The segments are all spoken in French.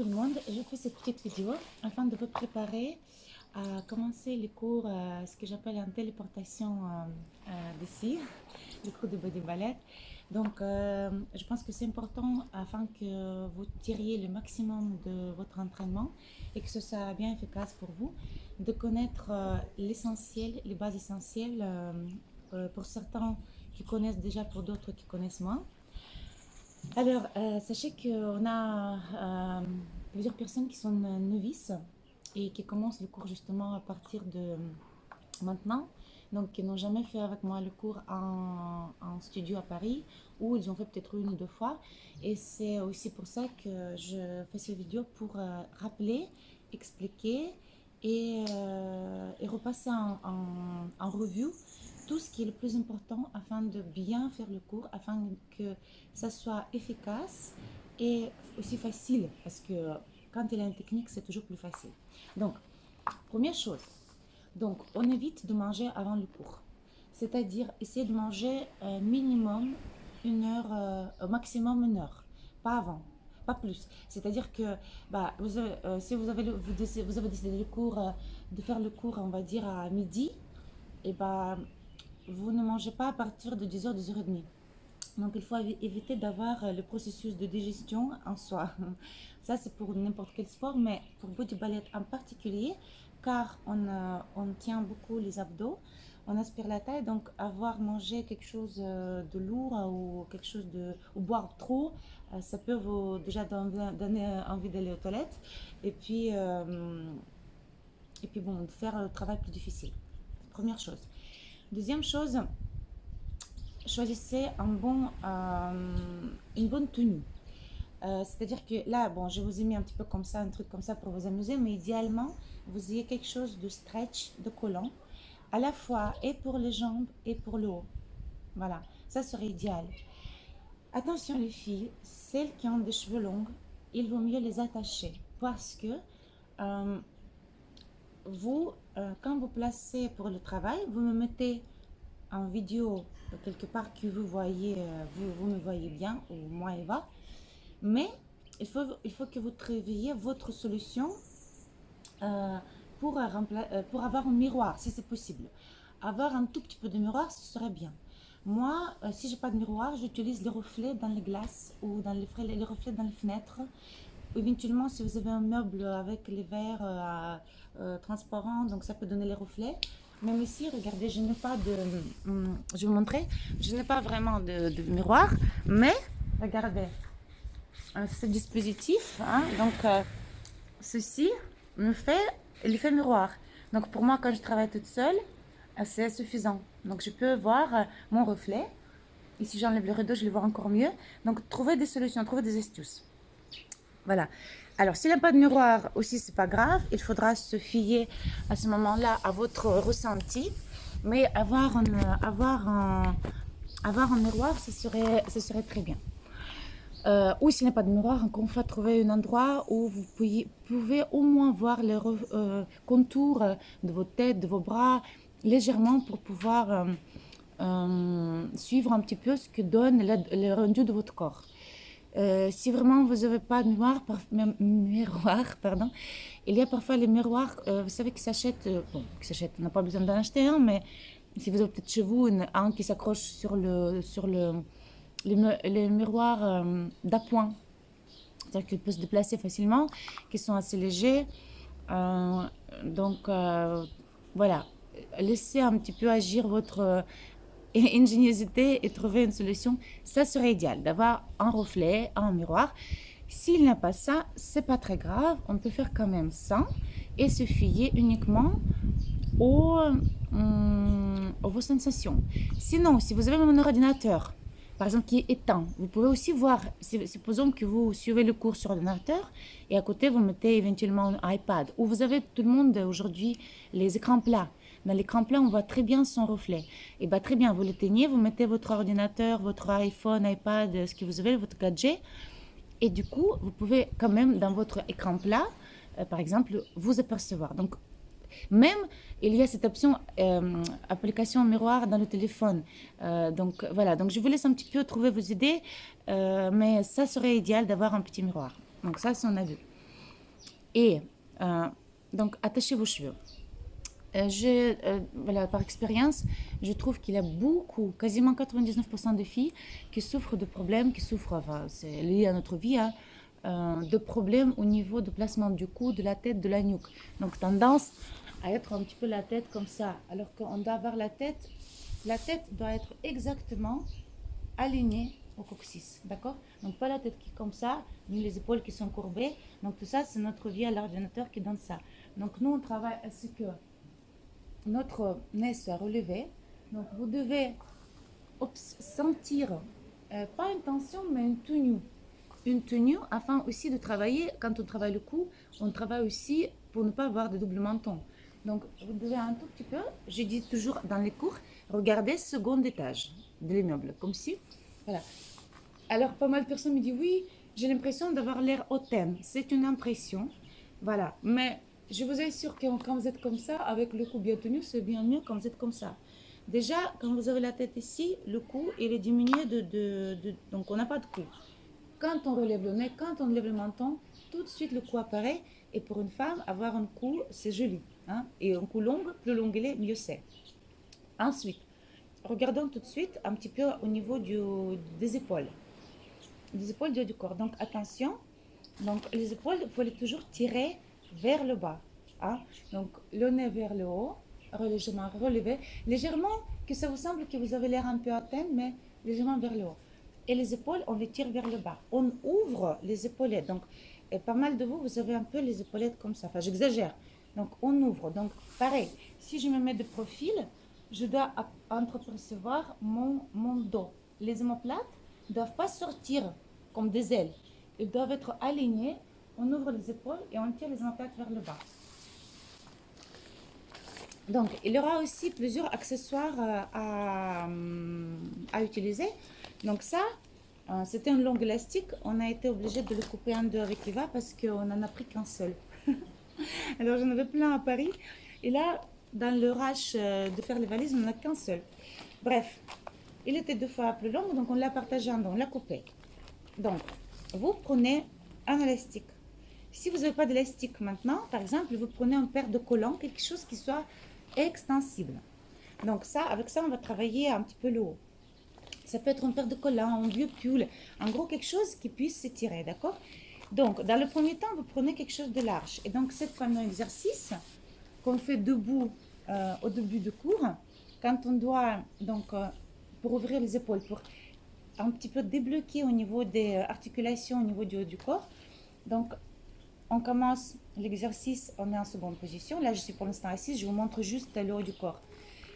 Tout le monde, je fais cette petite vidéo afin de vous préparer à commencer les cours, ce que j'appelle en téléportation d'ici, les cours de body ballet. Donc, je pense que c'est important afin que vous tiriez le maximum de votre entraînement et que ce soit bien efficace pour vous, de connaître l'essentiel, les bases essentielles pour certains qui connaissent déjà, pour d'autres qui connaissent moins. Alors, sachez qu'on a plusieurs personnes qui sont novices et qui commencent le cours justement à partir de maintenant. Donc, qui n'ont jamais fait avec moi le cours en studio à Paris, ou ils ont fait peut-être une ou deux fois. Et c'est aussi pour ça que je fais cette vidéo pour rappeler, expliquer et repasser en review tout ce qui est le plus important afin de bien faire le cours, afin que ça soit efficace et aussi facile, parce que quand il y a une technique, c'est toujours plus facile. Donc, première chose, donc on évite de manger avant le cours, c'est-à-dire essayer de manger minimum une heure, au maximum une heure, pas avant, pas plus. C'est-à-dire que si vous avez décidé de faire le cours, on va dire à midi, et vous ne mangez pas à partir de 10h, 10h30. Donc, il faut éviter d'avoir le processus de digestion en soi. Ça, c'est pour n'importe quel sport, mais pour body ballet en particulier, car on tient beaucoup les abdos, on aspire la taille, donc avoir mangé quelque chose de lourd ou quelque chose ou boire trop, ça peut vous déjà donner envie d'aller aux toilettes et puis bon, faire le travail plus difficile. Première chose. Deuxième chose, choisissez une bonne tenue. C'est-à-dire que là, bon, je vous ai mis un petit peu comme ça, un truc comme ça pour vous amuser, mais idéalement, vous ayez quelque chose de stretch, de collant, à la fois et pour les jambes et pour le haut. Voilà, ça serait idéal. Attention les filles, celles qui ont des cheveux longs, il vaut mieux les attacher parce que quand vous placez pour le travail, vous me mettez en vidéo quelque part que vous voyez, vous me voyez bien, ou moi Eva, mais il faut que vous trouviez votre solution pour avoir un miroir, si c'est possible. Avoir un tout petit peu de miroir, ce serait bien. Moi, si j'ai pas de miroir, j'utilise les reflets dans les glaces ou dans les reflets dans les fenêtres. Éventuellement, si vous avez un meuble avec les verres transparents, donc ça peut donner les reflets. Même ici, regardez, je n'ai pas de... je vais vous montrer. Je n'ai pas vraiment de miroir, mais regardez, ce dispositif, hein, donc ceci me fait l'effet miroir. Donc pour moi, quand je travaille toute seule, c'est suffisant. Donc je peux voir mon reflet. Ici, j'enlève le rideau, je le vois encore mieux. Donc trouver des solutions, trouver des astuces. Voilà. Alors, s'il n'y a pas de miroir aussi, c'est pas grave. Il faudra se fier à ce moment-là à votre ressenti. Mais avoir un miroir, ce serait très bien. Ou s'il n'y a pas de miroir, encore une fois, trouver un endroit où vous pouvez au moins voir les contours de vos têtes, de vos bras, légèrement pour pouvoir suivre un petit peu ce que donne le rendu de votre corps. Si vraiment vous n'avez pas de miroir, pardon, il y a parfois les miroirs, vous savez, qui s'achètent, on n'a pas besoin d'en acheter un, mais si vous avez peut-être chez vous un qui s'accroche sur les miroirs d'appoint, c'est-à-dire qu'ils peuvent se déplacer facilement, qui sont assez légers. Donc, voilà, laissez un petit peu agir votre ingéniosité et trouver une solution. Ça serait idéal d'avoir un reflet, un miroir. S'il n'y a pas ça, c'est pas très grave, on peut faire quand même ça et se fier uniquement aux vos sensations. Sinon, si vous avez un ordinateur, par exemple, qui est éteint, vous pouvez aussi voir, supposons que vous suivez le cours sur ordinateur et à côté vous mettez éventuellement un iPad, ou vous avez tout le monde aujourd'hui les écrans plats. Dans l'écran plat, on voit très bien son reflet. Et bien très bien, vous l'éteignez, vous mettez votre ordinateur, votre iPhone, iPad, ce que vous avez, votre gadget. Et du coup, vous pouvez quand même, dans votre écran plat, par exemple, vous apercevoir. Donc, même, il y a cette option application miroir dans le téléphone. Donc, voilà. Donc, je vous laisse un petit peu trouver vos idées. Mais ça serait idéal d'avoir un petit miroir. Donc, ça, c'est on a vu. Et donc, attachez vos cheveux. Voilà, par expérience, je trouve qu'il y a beaucoup, quasiment 99% de filles qui souffrent de problèmes, qui souffrent, enfin, c'est lié à notre vie, hein, de problèmes au niveau du placement du cou, de la tête, de la nuque. Donc, tendance à être un petit peu la tête comme ça, alors qu'on doit avoir la tête doit être exactement alignée au coccyx, d'accord? Donc, pas la tête qui est comme ça, ni les épaules qui sont courbées. Donc, tout ça, c'est notre vie à l'ordinateur qui donne ça. Donc, nous, on travaille à ce que notre nez soit relevé. Donc, vous devez sentir, pas une tension, mais une tenue. Une tenue afin aussi de travailler, quand on travaille le cou, on travaille aussi pour ne pas avoir de double menton. Donc, vous devez un tout petit peu, je dis toujours dans les cours, regardez second étage de l'immeuble, comme si, voilà. Alors, pas mal de personnes me disent, oui, j'ai l'impression d'avoir l'air hautaine. C'est une impression, voilà. Mais je vous assure que quand vous êtes comme ça, avec le cou bien tenu, c'est bien mieux quand vous êtes comme ça. Déjà, quand vous avez la tête ici, le cou, il est diminué donc on n'a pas de cou. Quand on relève le nez, quand on lève le menton, tout de suite le cou apparaît. Et pour une femme, avoir un cou, c'est joli, hein. Et un cou long, plus long il est, mieux c'est. Ensuite, regardons tout de suite un petit peu au niveau des épaules. Les épaules du corps. Donc attention, donc les épaules, il faut les toujours tirer vers le bas, hein. Donc le nez vers le haut, légèrement relevé, légèrement que ça vous semble que vous avez l'air un peu atteint, mais légèrement vers le haut. Et les épaules, on les tire vers le bas. On ouvre les épaulettes. Donc pas mal de vous, vous avez un peu les épaulettes comme ça. Enfin, j'exagère. Donc on ouvre. Donc pareil, si je me mets de profil, je dois entrepercevoir mon dos. Les omoplates ne doivent pas sortir comme des ailes. Ils doivent être alignés. On ouvre les épaules et on tire les omoplates vers le bas. Donc, il y aura aussi plusieurs accessoires à utiliser. Donc ça, c'était un long élastique. On a été obligé de le couper en deux avec Eva parce qu'on n'en a pris qu'un seul. Alors, j'en avais plein à Paris. Et là, dans le rush de faire les valises, on n'en a qu'un seul. Bref, il était 2 fois plus long, donc on l'a partagé en deux, on l'a coupé. Donc, vous prenez un élastique. Si vous n'avez pas d'élastique maintenant, par exemple, vous prenez un paire de collants, quelque chose qui soit extensible. Donc ça, avec ça, on va travailler un petit peu le haut. Ça peut être un paire de collants, un vieux pull, en gros quelque chose qui puisse s'étirer, d'accord? Donc, dans le premier temps, vous prenez quelque chose de large. Et donc, cette fameux exercice qu'on fait debout au début du cours, quand on doit, donc, pour ouvrir les épaules, pour un petit peu débloquer au niveau des articulations, au niveau du haut du corps. Donc, on commence l'exercice, on est en seconde position. Là, je suis pour l'instant assise, je vous montre juste le haut du corps.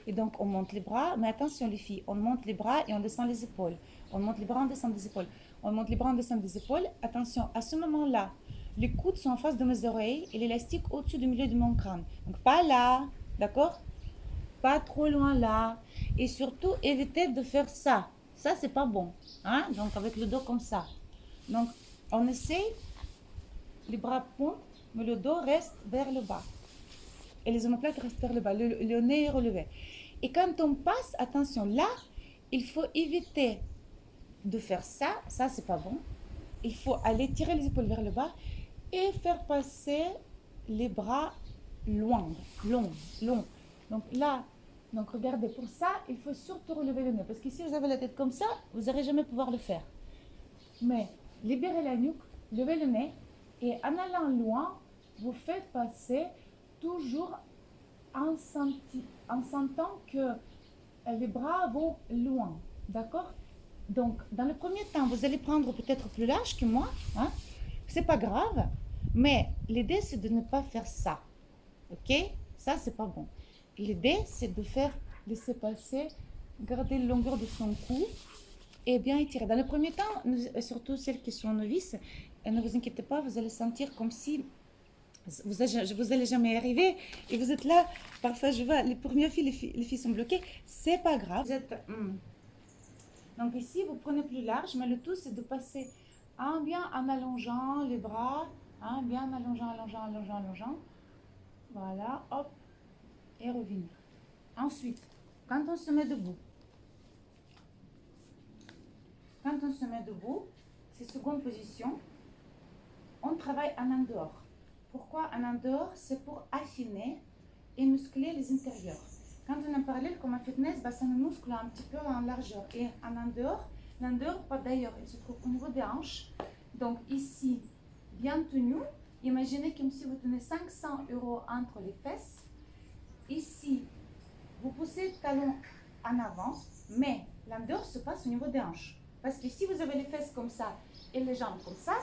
Et donc, on monte les bras, mais attention les filles, on monte les bras et on descend les épaules. On monte les bras, on descend les épaules. On monte les bras, on descend les épaules. Attention, à ce moment-là, les coudes sont en face de mes oreilles et l'élastique au-dessus du milieu de mon crâne. Donc, pas là, d'accord? Pas trop loin là. Et surtout, évitez de faire ça. Ça, c'est pas bon, hein? Donc, avec le dos comme ça. Donc, on essaie, les bras pointent, mais le dos reste vers le bas. Et les omoplates restent vers le bas. Le nez est relevé. Et quand on passe, attention, là, il faut éviter de faire ça. Ça, c'est pas bon. Il faut aller tirer les épaules vers le bas et faire passer les bras longs. Donc là, donc regardez, pour ça, il faut surtout relever le nez. Parce que si vous avez la tête comme ça, vous n'allez jamais pouvoir le faire. Mais libérez la nuque, levez le nez et en allant loin, vous faites passer toujours en sentant que les bras vont loin. D'accord? Donc, dans le premier temps, vous allez prendre peut-être plus large que moi. Hein? C'est pas grave. Mais l'idée, c'est de ne pas faire ça. Ok? Ça, c'est pas bon. L'idée, c'est de laisser passer, garder la longueur de son cou et bien étirer. Dans le premier temps, surtout celles qui sont novices, ne vous inquiétez pas, vous allez sentir comme si vous allez jamais y arriver et vous êtes là. Parfois, je vois les premières filles, les filles sont bloquées. C'est pas grave. Donc ici, vous prenez plus large, mais le tout, c'est de passer bien en allongeant les bras, bien en allongeant. Voilà, hop, et revenir. Ensuite, quand on se met debout, c'est seconde position, on travaille en dehors. Pourquoi en dehors? C'est pour affiner et muscler les intérieurs. Quand on a parlé comme en fitness, bah, ça nous muscle un petit peu en largeur. Et en dehors, pas d'ailleurs, il se trouve au niveau des hanches. Donc ici, bien tenu. Imaginez comme si vous tenez 500 € entre les fesses. Ici, vous poussez le talon en avant, mais l'endeur se passe au niveau des hanches. Parce que si vous avez les fesses comme ça et les jambes comme ça,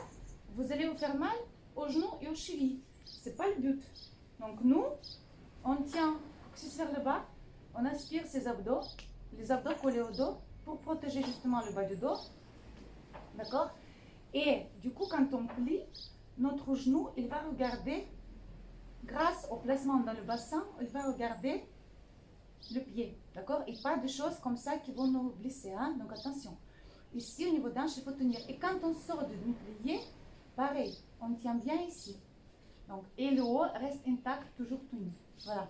vous allez vous faire mal aux genoux et aux chevilles. C'est pas le but. Donc nous, on tient coccyx vers le bas, on aspire ses abdos, les abdos collés au dos pour protéger justement le bas du dos. D'accord? Et du coup, quand on plie, notre genou, il va regarder, grâce au placement dans le bassin, il va regarder le pied. D'accord? Et pas de choses comme ça qui vont nous blesser. Hein? Donc attention. Ici, au niveau d'hanche, il faut tenir. Et quand on sort de demi-plié, pareil, on tient bien ici. Donc, et le haut reste intact, toujours tenu. Voilà.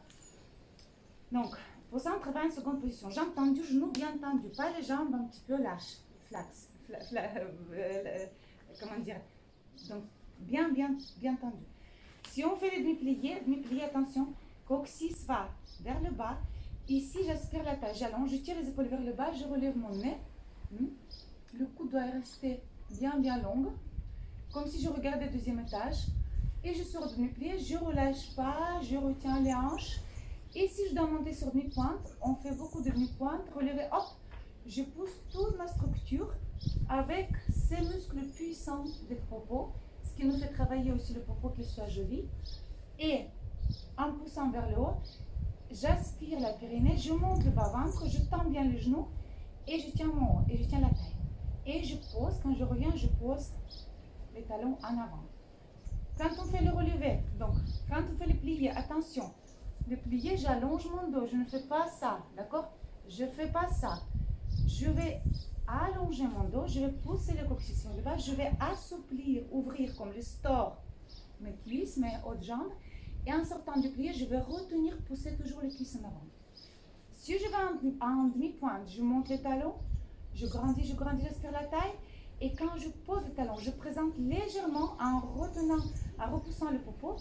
Donc, pour ça, on travaille en seconde position. Jambes tendues, genoux bien tendus, pas les jambes un petit peu lâches, comment dire. Donc, bien tendu. Si on fait les demi-pliés, attention, coccyx va vers le bas. Ici, j'aspire la taille, j'allonge, je tire les épaules vers le bas, je relève mon nez. Le cou doit rester bien long, comme si je regardais le deuxième étage. Et je sors de demi-plié, je ne relâche pas, je retiens les hanches. Et si je dois monter sur demi-pointe, on fait beaucoup de demi-pointe, relever, hop, je pousse toute ma structure avec ces muscles puissants des propos, ce qui nous fait travailler aussi le propos qu'il soit joli. Et en poussant vers le haut, j'aspire la périnée, je monte le bas-ventre, je tends bien les genoux et je tiens mon haut et je tiens la taille. Et je pose, quand je reviens, je pose les talons en avant. Quand on fait le relevé, donc quand on fait le plié, attention, le plié, j'allonge mon dos, je ne fais pas ça, d'accord? Je ne fais pas ça. Je vais allonger mon dos, je vais pousser le coccyx sur le bas, je vais assouplir, ouvrir comme le store mes cuisses, mes hautes jambes. Et en sortant du plié, je vais retenir, pousser toujours les cuisses en avant. Si je vais en demi-pointe, je monte les talons, je grandis, j'aspire la taille. Et quand je pose le talon, je présente légèrement en retenant, en repoussant le popo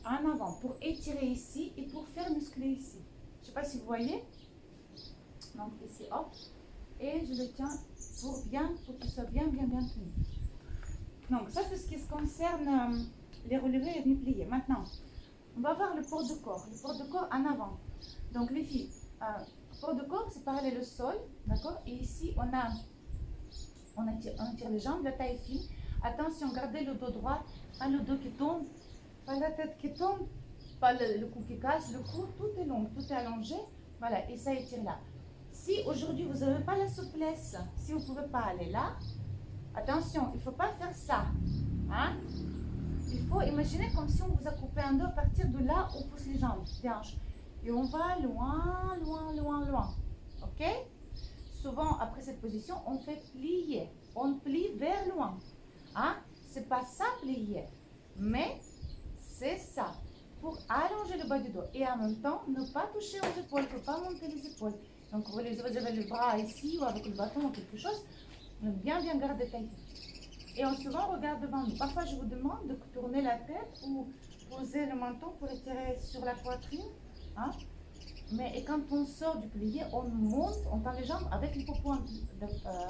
en avant pour étirer ici et pour faire muscler ici. Je ne sais pas si vous voyez. Donc ici, hop. Et je le tiens pour qu'il soit bien tenu. Donc ça, c'est ce qui se concerne les relevés et demi-pliés. Maintenant, on va voir le port de corps. Le port de corps en avant. Donc les filles, port de corps, c'est parallèle au sol. D'accord? Et ici, on tire les jambes, la taille fine. Attention, gardez le dos droit, pas le dos qui tombe, pas la tête qui tombe, pas le cou qui casse, le cou, tout est long, tout est allongé. Voilà, et ça étire là. Si aujourd'hui vous n'avez pas la souplesse, si vous ne pouvez pas aller là, attention, il ne faut pas faire ça. Hein? Il faut imaginer comme si on vous a coupé un dos à partir de là où on pousse les jambes, les hanches. Et on va loin. Ok? Souvent, après cette position, on fait plier. On plie vers loin. Hein? C'est pas ça, plier. Mais c'est ça. Pour allonger le bas du dos. Et en même temps, ne pas toucher aux épaules. Il ne faut pas monter les épaules. Donc, vous avez le bras ici ou avec le bâton ou quelque chose. Bien garder taille. Et souvent, on regarde devant nous. Parfois, je vous demande de tourner la tête ou poser le menton pour étirer sur la poitrine. Hein? Mais et quand on sort du plié, on monte, on tend les jambes avec le popo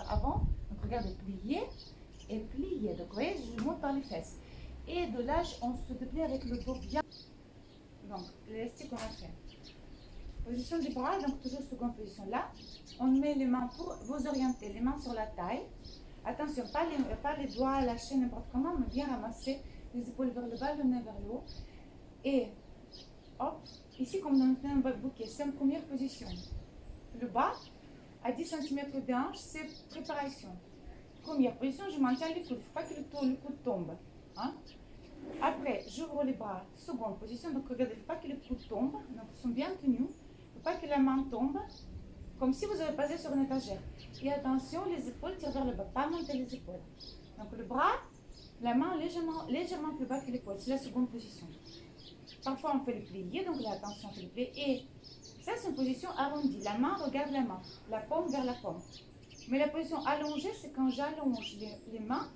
avant. Donc regardez, plier et plier. Donc vous voyez, je monte par les fesses. Et de là, on se déplie avec le dos bien. Donc l'élastique, on va faire. Position des bras, donc toujours seconde position là. On met les mains pour vous orienter, les mains sur la taille. Attention, pas les doigts lâchés n'importe comment, mais bien ramasser les épaules vers le bas, le nez vers le haut. Et hop. Ici, comme dans un bouquet, c'est une première position. Le bas, à 10 cm de hanche, c'est préparation. Première position, je maintiens le coude. Il ne faut pas que le coude tombe. Hein? Après, j'ouvre les bras. Seconde position. Donc, regardez, il ne faut pas que le coude tombe. Donc, ils sont bien tenus. Il ne faut pas que la main tombe. Comme si vous avez posé sur une étagère. Et attention, les épaules tirent vers le bas. Pas monter les épaules. Donc, le bras, la main légèrement plus bas que l'épaule. C'est la seconde position. Parfois, on fait le plié, donc là, attention, on fait le plié. Et ça, c'est une position arrondie. La main regarde la main, la paume vers la paume. Mais la position allongée, c'est quand j'allonge les mains,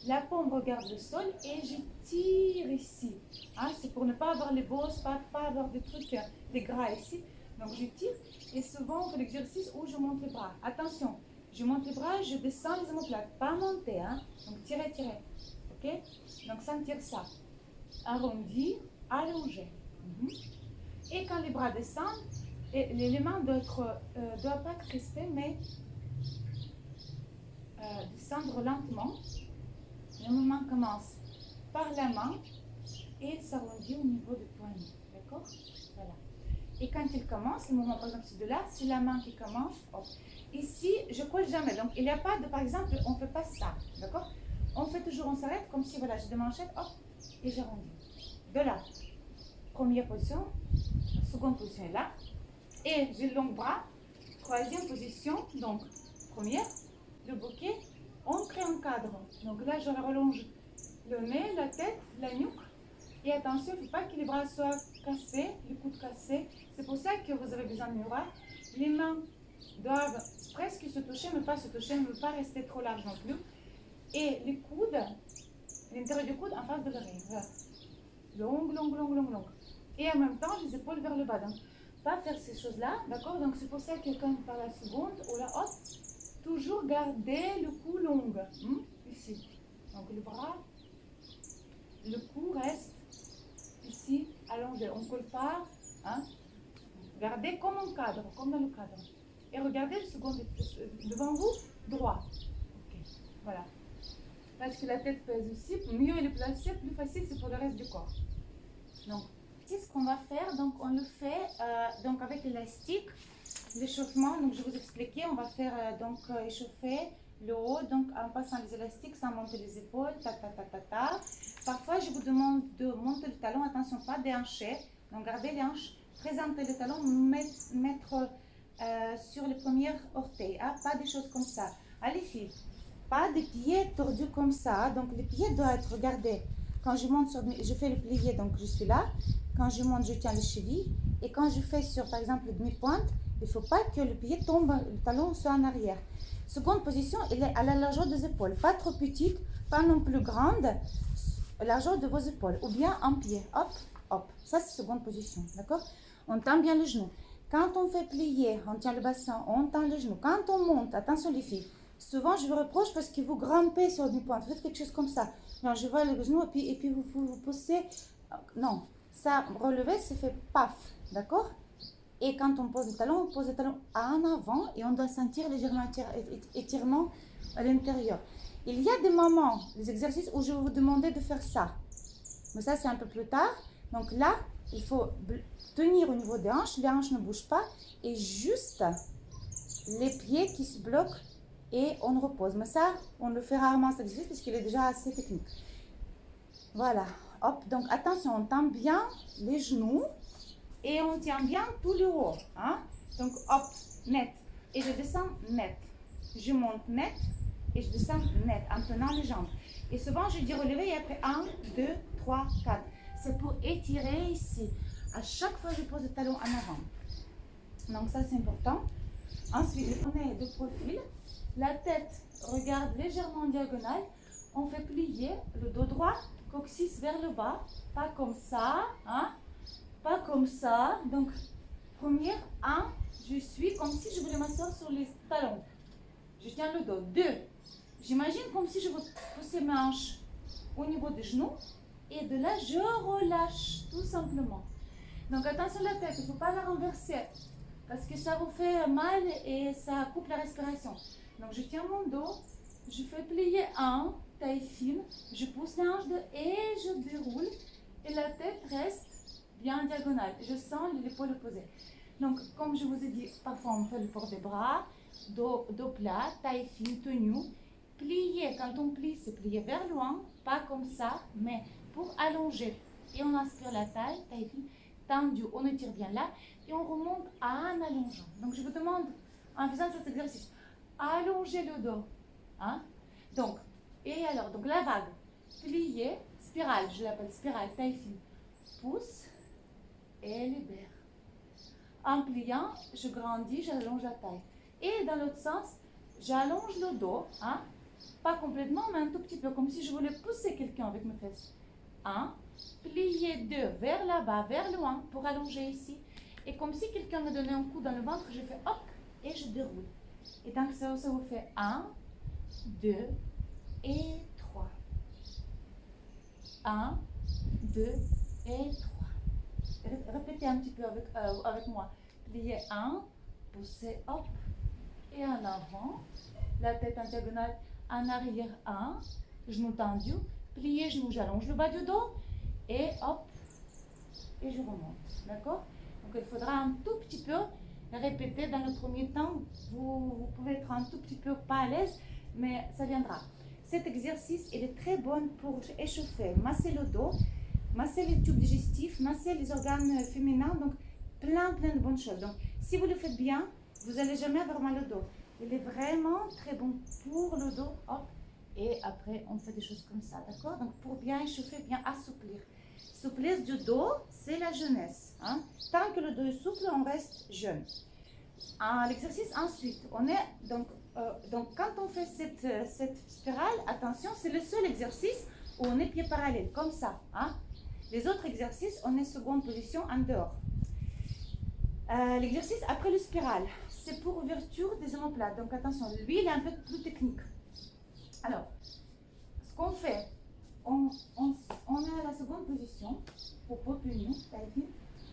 la paume regarde le sol et je tire ici. Hein? C'est pour ne pas avoir les bosses, pas avoir des trucs, des gras ici. Donc je tire et souvent on fait l'exercice où je monte les bras. Attention, je monte les bras, je descends les omoplates, pas monter. Hein? Donc tirez, tirez. Ok? Donc sentir ça. Arrondi, allongé. Et quand les bras descendent, et les mains doivent pas être crispées, mais descendre lentement. Le mouvement commence par la main et s'arrondit au niveau du poignet. D'accord? Voilà. Et quand il commence, le mouvement, par exemple, c'est de là, c'est la main qui commence. Hop. Ici, je ne colle jamais. Donc, il n'y a pas de, par exemple, on ne fait pas ça. D'accord? On fait toujours, on s'arrête comme si, voilà, j'ai des manchettes, hop, et j'arrondis. De là. Première position. Seconde position est là. Et j'ai le long bras. Troisième position. Donc, première, le bouquet. On crée un cadre. Donc là, je relonge le nez, la tête, la nuque. Et attention, il ne faut pas que les bras soient cassés, les coudes cassés. C'est pour ça que vous avez besoin de miroir. Les mains doivent presque se toucher, mais pas se toucher, ne pas rester trop large non plus. Et les coudes, l'intérieur du coude en face de l'oreille. Voilà. Long, long, long, long, long. Et en même temps, les épaules vers le bas. Donc, pas faire ces choses-là, d'accord? Donc, c'est pour ça que quand par la seconde, ou la hop, toujours garder le cou long. Ici. Donc, le bras, le cou reste ici, allongé. On ne colle pas. Hein? Gardez comme un cadre, comme dans le cadre. Et regardez le second devant vous, droit. Ok, voilà. Parce que la tête pèse aussi, mieux elle est placée, plus facile c'est pour le reste du corps. Donc, c'est ce qu'on va faire. Donc, on le fait donc avec l'élastique, l'échauffement. Donc, je vais vous expliquer. On va faire échauffer le haut, donc en passant les élastiques sans monter les épaules, ta ta ta ta ta. Parfois, je vous demande de monter le talon. Attention, pas déhancher. Donc, gardez les hanches, présenter le talon, mettre sur les premières orteils. Hein? Pas des choses comme ça. Allez, filles. Pas des pieds tordus comme ça. Donc, les pieds doivent être, regardez, quand je monte sur, je fais le plié, donc je suis là. Quand je monte, je tiens les chevilles. Et quand je fais sur, par exemple, le demi-pointe, il ne faut pas que le pied tombe, le talon soit en arrière. Seconde position, il est à la largeur des épaules. Pas trop petite, pas non plus grande. La largeur de vos épaules. Ou bien en pied. Hop, hop. Ça, c'est seconde position. D'accord? On tend bien le genou. Quand on fait plier, on tient le bassin, on tend le genou. Quand on monte, attention les filles. Souvent, je vous reproche parce que vous grimpez sur le demi-pointe. Faites quelque chose comme ça. Non, je vois le genou et puis vous poussez. Non, ça, relever, c'est fait paf. D'accord? Et quand on pose le talon en avant et on doit sentir légèrement étirement à l'intérieur. Il y a des moments, des exercices où je vais vous demander de faire ça. Mais ça, c'est un peu plus tard. Donc là, il faut tenir au niveau des hanches. Les hanches ne bougent pas. Et juste les pieds qui se bloquent et on repose. Mais ça, on le fait rarement cet exercice parce qu'il est déjà assez technique. Voilà. Hop. Donc attention, on tend bien les genoux. Et on tient bien tout le haut. Hein? Donc, hop, net. Et je descends net. Je monte net et je descends net en tenant les jambes. Et souvent, je dis relever et après 1, 2, 3, 4. C'est pour étirer ici. À chaque fois, je pose le talon en avant. Donc, ça, c'est important. Ensuite, on est de profil. La tête regarde légèrement en diagonale. On fait plier le dos droit, coccyx vers le bas. Pas comme ça. Hein? Pas comme ça. Donc, première, 1, je suis comme si je voulais m'asseoir sur les talons. Je tiens le dos. 2, j'imagine comme si je veux pousser mes hanches au niveau des genoux. Et de là, je relâche tout simplement. Donc, attention à la tête, il ne faut pas la renverser. Parce que ça vous fait mal et ça coupe la respiration. Donc, je tiens mon dos. Je fais plier 1, taille fine. Je pousse les hanches et je déroule. Et la tête reste bien en diagonale. Je sens l'épaule opposée. Donc, comme je vous ai dit, parfois on fait le port des bras, dos plat, taille fine, tenue. Plier, quand on plie, c'est plier vers loin, pas comme ça, mais pour allonger. Et on inspire la taille fine, tendue, on étire bien là, et on remonte en allongeant. Donc, je vous demande, en faisant cet exercice, allonger le dos. Hein? Donc, et alors, donc la vague, plier, spirale, je l'appelle spirale, taille fine, pousse, et libère. En pliant, je grandis, j'allonge la taille. Et dans l'autre sens, j'allonge le dos, hein? Pas complètement, mais un tout petit peu, comme si je voulais pousser quelqu'un avec mes fesses. 1, plier 2 vers là-bas, vers loin, pour allonger ici. Et comme si quelqu'un me donnait un coup dans le ventre, je fais hop, et je déroule. Et donc ça vous fait 1, 2 et 3. 1, 2 et 3. Répétez un petit peu avec moi. Plier 1, pousser hop, et en avant. La tête en diagonale, en arrière 1, genou tendu, plier genou, j'allonge le bas du dos, et hop, et je remonte. D'accord? Donc il faudra un tout petit peu répéter dans le premier temps. Vous pouvez être un tout petit peu pas à l'aise, mais ça viendra. Cet exercice, il est très bon pour échauffer, masser le dos, masser les tubes digestifs, masser les organes féminins, donc plein de bonnes choses. Donc si vous le faites bien, vous n'allez jamais avoir mal au dos. Il est vraiment très bon pour le dos. Hop, et après on fait des choses comme ça, d'accord? Donc pour bien échauffer, bien assouplir. Souplesse du dos, c'est la jeunesse. Hein? Tant que le dos est souple, on reste jeune. L'exercice ensuite, on est donc quand on fait cette spirale, attention, c'est le seul exercice où on est pieds parallèles, comme ça. Hein? Les autres exercices, on est seconde position en dehors. L'exercice après le spirale, c'est pour ouverture des omoplates. Donc attention, lui, il est un peu plus technique. Alors, ce qu'on fait, on est à la seconde position, pour tenir,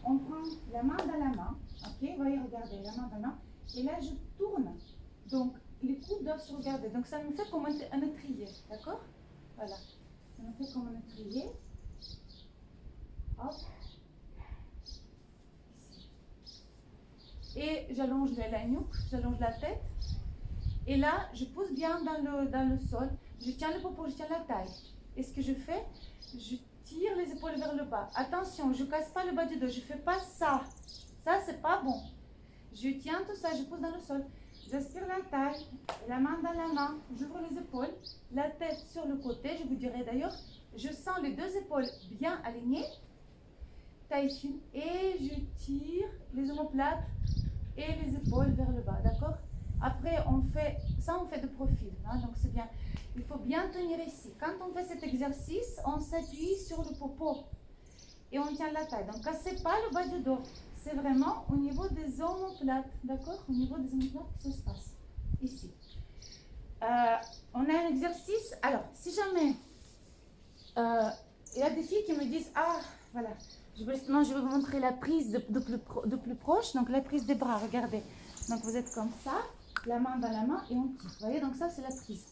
on prend la main dans la main, ok, voyez, regardez, la main dans la main, et là je tourne, donc les coudes doivent se regarder, donc ça me fait comme un étrier, d'accord? Voilà, ça me fait comme un étrier, hop, ici. Et j'allonge la nuque, j'allonge la tête, et là je pousse bien dans le sol, je tiens le popo, je tiens la taille. Et ce que je fais, je tire les épaules vers le bas. Attention, je ne casse pas le bas du dos, je ne fais pas ça. Ça, c'est pas bon. Je tiens tout ça, je pousse dans le sol. J'aspire la taille, la main dans la main, j'ouvre les épaules, la tête sur le côté, je vous dirai d'ailleurs, je sens les deux épaules bien alignées, taille fine, et je tire les omoplates et les épaules vers le bas, d'accord? Après, on fait de profil, hein, donc c'est bien. Il faut bien tenir ici. Quand on fait cet exercice, on s'appuie sur le popo et on tient la taille. Donc, cassez pas le bas du dos. C'est vraiment au niveau des omoplates, d'accord? Au niveau des omoplates que ça se passe. Ici. On a un exercice. Alors, si jamais il y a des filles qui me disent, ah, voilà, je vais vous montrer la prise de plus proche. Donc, la prise des bras, regardez. Donc, vous êtes comme ça, la main dans la main et on tire. Vous voyez, donc ça, c'est la prise.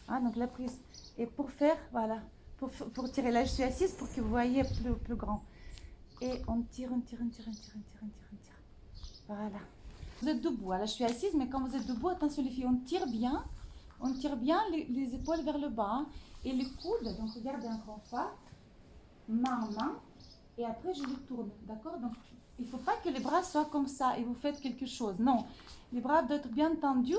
Hein, donc la prise. Et pour faire, voilà, pour tirer, là je suis assise pour que vous voyez plus grand. Et on tire, on tire, on tire, on tire, on tire, on tire, on tire. Voilà. Vous êtes debout, là je suis assise, mais quand vous êtes debout, attention les filles, on tire bien les épaules vers le bas. Hein, et les coudes, donc regardez encore une fois, main en main, et après je les tourne, d'accord? Donc il ne faut pas que les bras soient comme ça et vous faites quelque chose, non. Les bras doivent être bien tendus,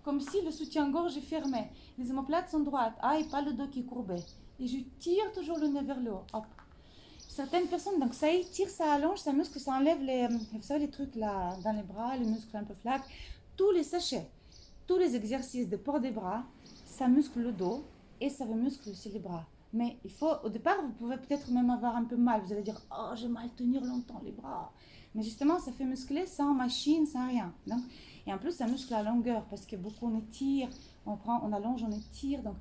comme si le soutien-gorge est fermé. Les omoplates sont droites, et pas le dos qui est courbé. Et je tire toujours le nez vers le haut. Hop. Certaines personnes, donc ça étire, ça allonge, ça muscle, ça enlève vous savez, les trucs là dans les bras, les muscles un peu flaques. Tous les sachets, tous les exercices de port des bras, ça muscle le dos et ça vous muscle aussi les bras. Mais il faut, au départ, vous pouvez peut-être même avoir un peu mal. Vous allez dire, oh, j'ai mal tenir longtemps les bras. Mais justement, ça fait muscler sans machine, sans rien. Donc, et en plus, ça muscle à longueur parce que beaucoup on étire, on allonge, on étire. Donc,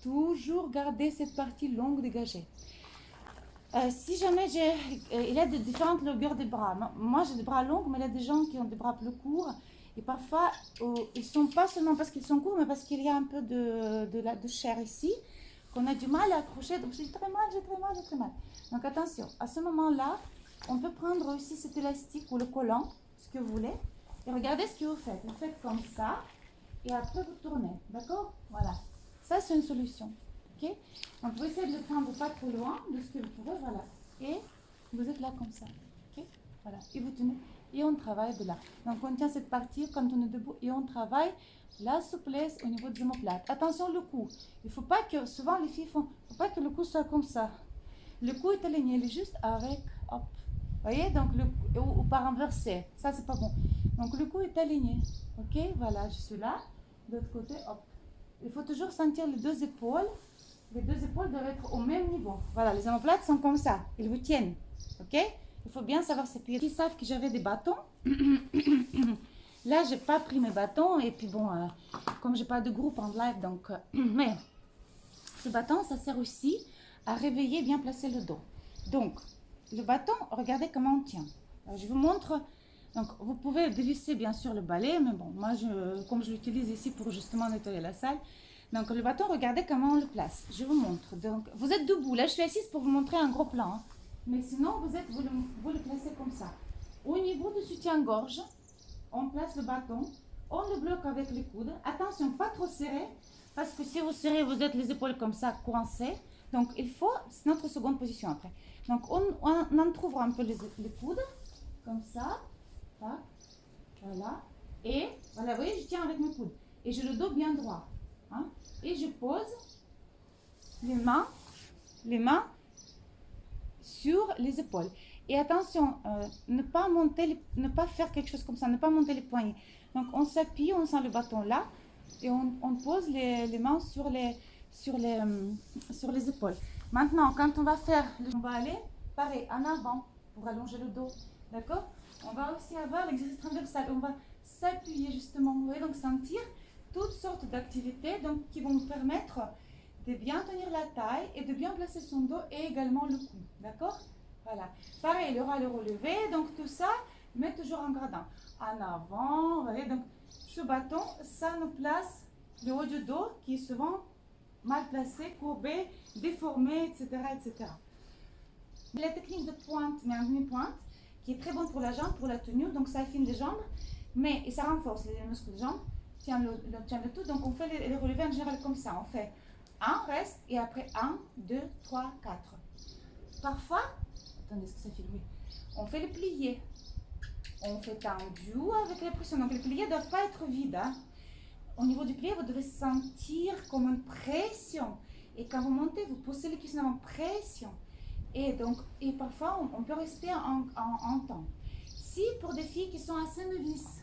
toujours garder cette partie longue dégagée. Si jamais il y a différentes longueurs des bras. Moi, j'ai des bras longs, mais il y a des gens qui ont des bras plus courts. Et parfois, ils ne sont pas seulement parce qu'ils sont courts, mais parce qu'il y a un peu de chair ici, qu'on a du mal à accrocher. Donc, j'ai très mal, j'ai très mal, j'ai très mal. Donc, attention, à ce moment-là, on peut prendre aussi cet élastique ou le collant, ce que vous voulez. Et regardez ce que vous faites. Vous faites comme ça, et après vous tournez. D'accord? Voilà. Ça, c'est une solution. Ok? Donc, vous essayez de le prendre pas trop loin de ce que vous pouvez. Voilà. Et vous êtes là comme ça. Ok? Voilà. Et vous tenez. Et on travaille de là. Donc, on tient cette partie quand on est debout et on travaille la souplesse au niveau des omoplates. Attention, le cou. Il ne faut pas que, souvent les filles font, il ne faut pas que le cou soit comme ça. Le cou est aligné, il est juste avec, hop. Vous voyez, donc ou par renversé. Ça, c'est pas bon. Donc, le cou est aligné. Ok, voilà, je suis là. De l'autre côté, hop. Il faut toujours sentir les deux épaules les deux épaules doivent être au même niveau. Voilà, les omoplates sont comme ça, ils vous tiennent, ok? Il faut bien savoir s'appuyer. Ils savent que j'avais des bâtons. Là, j'ai pas pris mes bâtons et puis bon, comme j'ai pas de groupe en live, donc mais ce bâton, ça sert aussi à réveiller, bien placer le dos. Donc, le bâton, regardez comment on tient. Alors, je vous montre. Donc, vous pouvez dévisser bien sûr le balai, mais bon, moi, comme je l'utilise ici pour justement nettoyer la salle. Donc, le bâton, regardez comment on le place. Je vous montre. Donc, vous êtes debout. Là, je suis assise pour vous montrer un gros plan. Hein. Mais sinon, vous le placez comme ça. Au niveau du soutien-gorge, on place le bâton. On le bloque avec les coudes. Attention, pas trop serré. Parce que si vous serrez, vous êtes les épaules comme ça, coincées. Donc, il faut, c'est notre seconde position après. Donc, on entrouvre un peu les coudes. Comme ça. Voilà. Et, voilà, vous voyez, je tiens avec mes coudes. Et j'ai le dos bien droit. Hein? Et je pose les mains sur les épaules. Et attention, ne pas faire quelque chose comme ça, ne pas monter les poignets. Donc on s'appuie, on sent le bâton là, et on pose les mains sur les épaules. Maintenant, quand on va faire, on va aller, pareil, en avant, pour allonger le dos, d'accord? On va aussi avoir l'exercice transversal, on va s'appuyer justement, vous voyez, donc sentir toutes sortes d'activités donc, qui vont nous permettre de bien tenir la taille et de bien placer son dos et également le cou, d'accord? Voilà. Pareil, il y aura le relevé, donc tout ça, mais toujours en gradant. En avant, vous voyez, donc ce bâton, ça nous place le haut du dos qui est souvent mal placé, courbé, déformé, etc., etc. La technique de pointe, mais en demi-pointe, qui est très bonne pour la jambe, pour la tenue, donc ça affine les jambes, mais et ça renforce les muscles des jambes, tient le tout, donc on fait les relevés en général comme ça, on fait 1, reste, et après 1, 2, 3, 4. Parfois, attendez, est-ce que ça fait oui. On fait les pliés, on fait tendu avec la pression, donc les pliés ne doivent pas être vides. Hein. Au niveau du plié, vous devez sentir comme une pression, et quand vous montez, vous poussez les cuissons en pression. Et parfois, on peut rester en temps. Si pour des filles qui sont assez novices,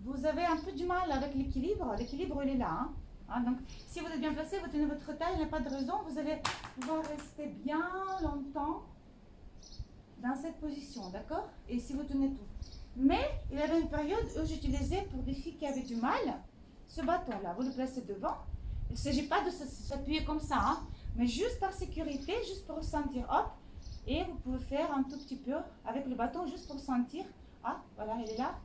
vous avez un peu du mal avec l'équilibre il est là. Hein. Donc, si vous êtes bien placé, vous tenez votre taille, il n'y a pas de raison, vous allez pouvoir rester bien longtemps dans cette position, d'accord? Et si vous tenez tout. Mais il y avait une période où j'utilisais pour des filles qui avaient du mal, ce bâton-là, vous le placez devant. Il ne s'agit pas de s'appuyer comme ça, hein, mais juste par sécurité, juste pour sentir, hop. Et vous pouvez faire un tout petit peu avec le bâton, juste pour sentir. Ah, voilà, il est là.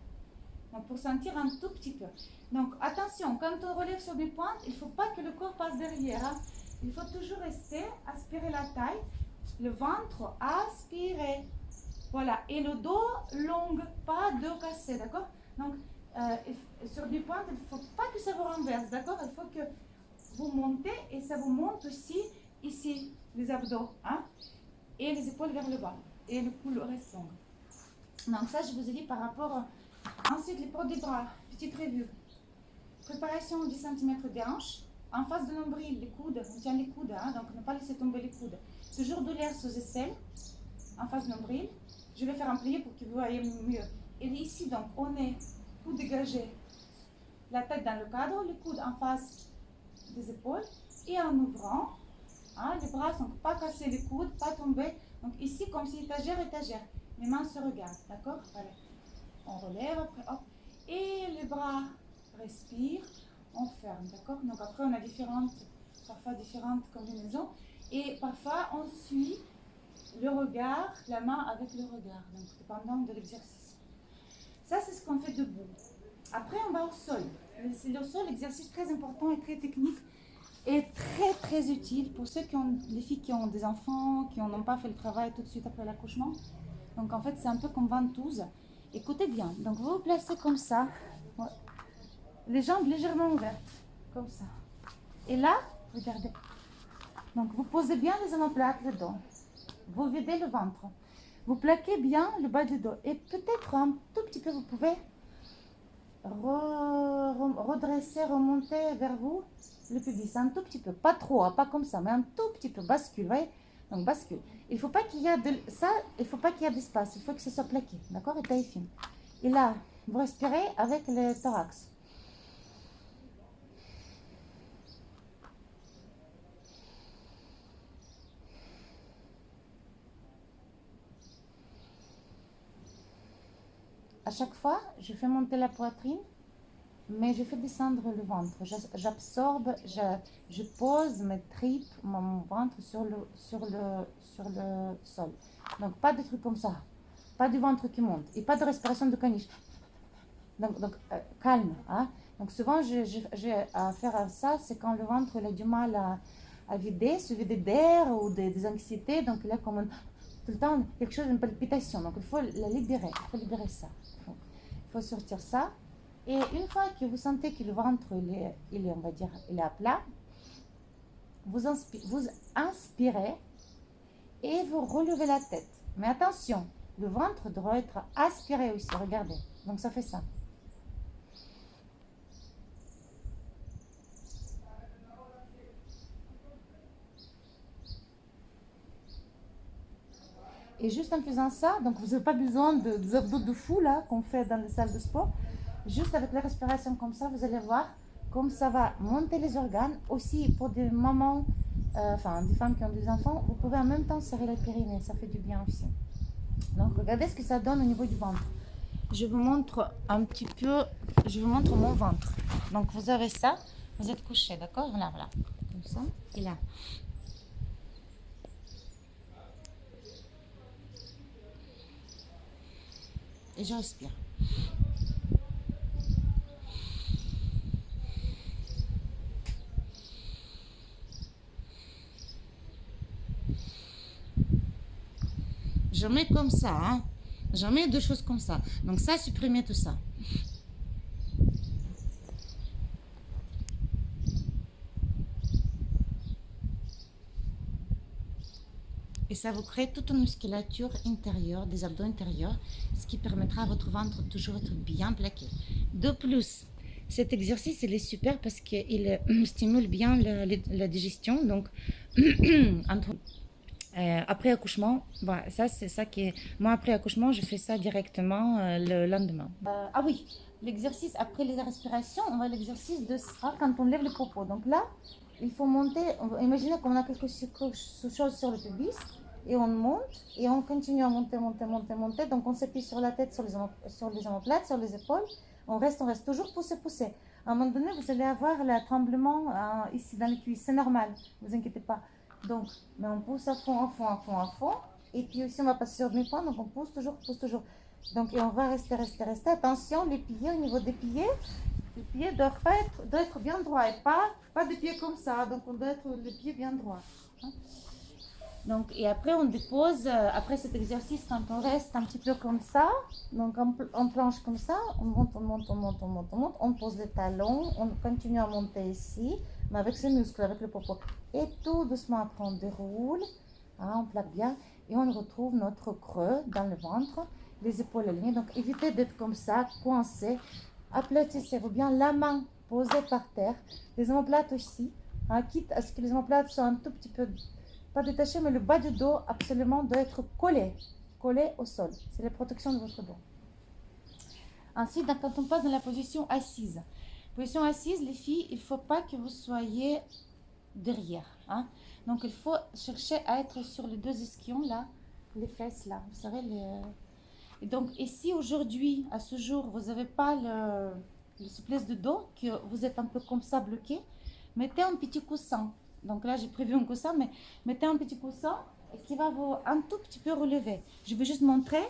Donc, pour sentir un tout petit peu. Donc, attention, quand on relève sur des pointes, il ne faut pas que le corps passe derrière. Hein. Il faut toujours rester, aspirer la taille, le ventre, aspirer. Voilà, et le dos long, pas dos cassé, d'accord? Donc, sur des pointes, il ne faut pas que ça vous renverse, d'accord? Il faut que vous montez et ça vous monte aussi ici, les abdos, hein? Et les épaules vers le bas, et le cou reste long. Donc ça, je vous ai dit par rapport... Ensuite, les portes des bras, petite revue. Préparation 10 cm des hanches. En face de nombril, les coudes, on tient les coudes, hein, donc ne pas laisser tomber les coudes. Toujours de l'air sous aisselle, en face de nombril. Je vais faire un plié pour que vous voyez mieux. Et ici, donc, on est coude dégagé, la tête dans le cadre, les coudes en face des épaules. Et en ouvrant, hein, les bras ne sont pas cassés, les coudes, pas tombés. Donc ici, comme si étagère. Les mains se regardent, d'accord? Voilà. On relève, après, hop. Et les bras respirent, on ferme, d'accord? Donc après, on a parfois différentes combinaisons. Et parfois, on suit le regard, la main avec le regard, donc dépendant de l'exercice. Ça, c'est ce qu'on fait debout. Après, on va au sol. C'est le sol, exercice très important et très technique et très très utile pour les filles qui ont des enfants, qui n'ont pas fait le travail tout de suite après l'accouchement. Donc en fait, c'est un peu comme ventouse. Écoutez bien, donc vous vous placez comme ça, ouais. Les jambes légèrement ouvertes, comme ça. Et là, regardez. Donc vous posez bien les omoplates dedans. Vous videz le ventre. Vous plaquez bien le bas du dos. Et peut-être un tout petit peu, vous pouvez redresser, remonter vers vous le pubis. Un tout petit peu. Pas trop, hein, pas comme ça, mais un tout petit peu. Bascule, vous voyez? Donc bascule. Il ne faut pas qu'il y ait d'espace. Il faut que ce soit plaqué. D'accord? Et taille fine. Et là, vous respirez avec le thorax. à chaque fois, je fais monter la poitrine, mais je fais descendre le ventre. J'absorbe, je pose mes tripes, mon ventre sur le sol. Donc, pas de trucs comme ça. Pas du ventre qui monte et pas de respiration de caniche. Donc calme. Hein? Donc, souvent, j'ai à faire ça, c'est quand le ventre il a du mal à vider, se vider d'air ou des anxiétés. Donc, il a comme tout le temps quelque chose, une palpitation. Donc, il faut la libérer. Il faut libérer ça. Il faut sortir ça. Et une fois que vous sentez que le ventre, on va dire, il est à plat, vous inspirez et vous relevez la tête. Mais attention, le ventre doit être aspiré aussi, regardez. Donc ça fait ça. Et juste en faisant ça, donc vous n'avez pas besoin des abdos de fou là qu'on fait dans les salles de sport. Juste avec la respiration comme ça, vous allez voir comme ça va monter les organes. Aussi pour des mamans, des femmes qui ont des enfants, vous pouvez en même temps serrer les périnées, ça fait du bien aussi. Donc regardez ce que ça donne au niveau du ventre. Je vous montre un petit peu, je vous montre mon ventre. Donc vous avez ça, vous êtes couché, d'accord? Voilà, comme ça, et là. Et je respire. Je mets comme ça, hein. Jamais deux choses comme ça. Donc ça, supprimez tout ça. Et ça vous crée toute une musculature intérieure, des abdos intérieurs, ce qui permettra à votre ventre de toujours être bien plaqué. De plus, cet exercice, il est super parce qu'il stimule bien la digestion. Donc, après accouchement, ça c'est ça qui est... Moi, après accouchement, je fais ça directement le lendemain. Ah oui, l'exercice après les respirations, on va l'exercice de ça quand on lève le propos. Donc là, il faut monter, imaginez qu'on a quelque chose sur le pubis et on monte et on continue à monter. Donc on s'appuie sur la tête, sur les omoplates, sur les épaules. On reste toujours pousser. À un moment donné, vous allez avoir le tremblement ici dans les cuisses. C'est normal, ne vous inquiétez pas. Donc, mais on pousse à fond. Et puis aussi, on va passer sur demi-point, donc on pousse toujours. Donc, et on va rester. Attention, les pieds, au niveau des pieds, les pieds doivent être bien droits et pas des pieds comme ça. Donc, on doit être les pieds bien droits. Hein. Donc, et après, on dépose, après cet exercice, quand on reste un petit peu comme ça, donc en planche comme ça, on monte, on pose les talons, on continue à monter ici, mais avec ses muscles, avec le popo. Et tout doucement, après, on déroule, hein, on plaque bien, et on retrouve notre creux dans le ventre, les épaules alignées. Donc, évitez d'être comme ça, coincé. Aplatissez-vous bien, la main posée par terre, les omoplates aussi, hein, quitte à ce que les omoplates soient un tout petit peu... pas détaché, mais le bas du dos absolument doit être collé au sol. C'est la protection de votre dos. Ensuite, quand on passe dans la position assise, les filles, il ne faut pas que vous soyez derrière. Hein? Donc, il faut chercher à être sur les deux ischions là, les fesses là. Vous savez, Et donc, et si aujourd'hui, à ce jour, vous n'avez pas le souplesse de dos, que vous êtes un peu comme ça bloqué, mettez un petit coussin. Donc là, j'ai prévu un coussin, mais mettez un petit coussin qui va vous un tout petit peu relever. Je vais juste montrer.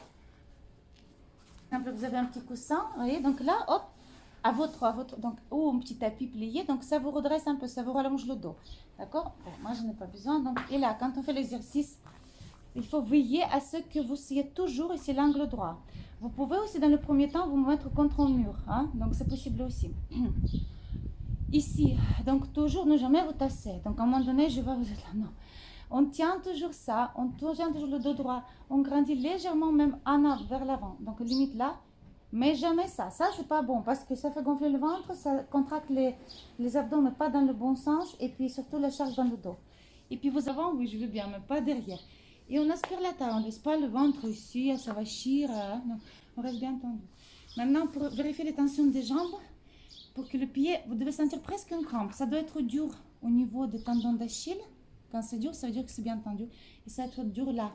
Vous avez un petit coussin, vous voyez, donc là, hop, à votre donc, ou un petit tapis plié, donc ça vous redresse un peu, ça vous rallonge le dos. D'accord? Bon, moi, je n'ai pas besoin. Donc, et là, quand on fait l'exercice, il faut veiller à ce que vous soyez toujours ici l'angle droit. Vous pouvez aussi, dans le premier temps, vous mettre contre un mur. Hein? Donc, c'est possible aussi. Ici, donc toujours ne jamais vous tasser. Donc à un moment donné, je vois vous êtes là. Non. On tient toujours ça, on tient toujours le dos droit. On grandit légèrement même vers l'avant. Donc limite là, mais jamais ça. Ça, c'est pas bon parce que ça fait gonfler le ventre, ça contracte les abdos, mais pas dans le bon sens. Et puis surtout la charge dans le dos. Et puis vous avant, oui, je veux bien, mais pas derrière. Et on aspire la taille, on ne laisse pas le ventre ici, ça va chier. Non, on reste bien tendu. Maintenant, pour vérifier les tensions des jambes, pour que le pied, vous devez sentir presque une crampe. Ça doit être dur au niveau des tendons d'Achille. Quand c'est dur, ça veut dire que c'est bien tendu. Et ça doit être dur là,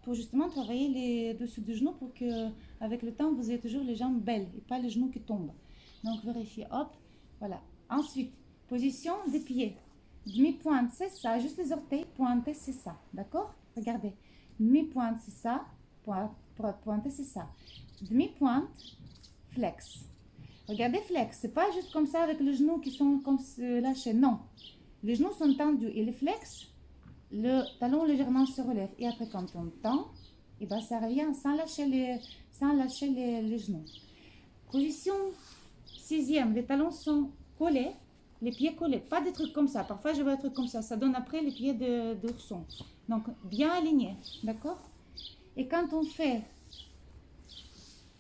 pour justement travailler les dessous du genou pour que, avec le temps, vous ayez toujours les jambes belles et pas les genoux qui tombent. Donc, vérifiez, hop, voilà. Ensuite, position des pieds. Demi-pointe, c'est ça, juste les orteils pointés, c'est ça, d'accord? Regardez, demi-pointe, c'est ça, pointer, c'est ça. Demi-pointe, flex. Regardez, flex, c'est pas juste comme ça avec les genoux qui sont comme lâchés, non. Les genoux sont tendus et les flex, le talon légèrement se relève. Et après, quand on tend, et ben, ça revient sans lâcher les genoux. Position 6e, les talons sont collés, les pieds collés, pas des trucs comme ça. Parfois, je vois des trucs comme ça, ça donne après les pieds d'ourson. Donc, bien alignés, d'accord? Et quand on fait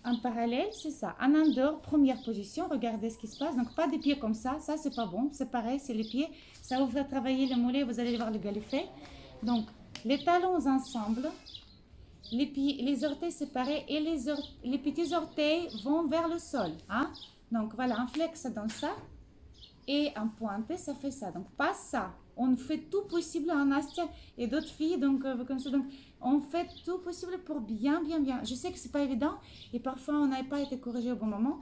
en parallèle, c'est ça. En under, première position, regardez ce qui se passe. Donc, pas des pieds comme ça c'est pas bon. C'est pareil, c'est les pieds. Ça vous fait travailler le mollet, vous allez voir le galifet. Donc, les talons ensemble, les pieds, les orteils séparés et les petits orteils vont vers le sol. Hein? Donc, voilà, en flex, ça donne ça. Et en pointé, ça fait ça. Donc, pas ça. On fait tout possible en Astia et d'autres filles, donc vous connaissez, donc on fait tout possible pour bien. Je sais que c'est pas évident et parfois on n'a pas été corrigé au bon moment.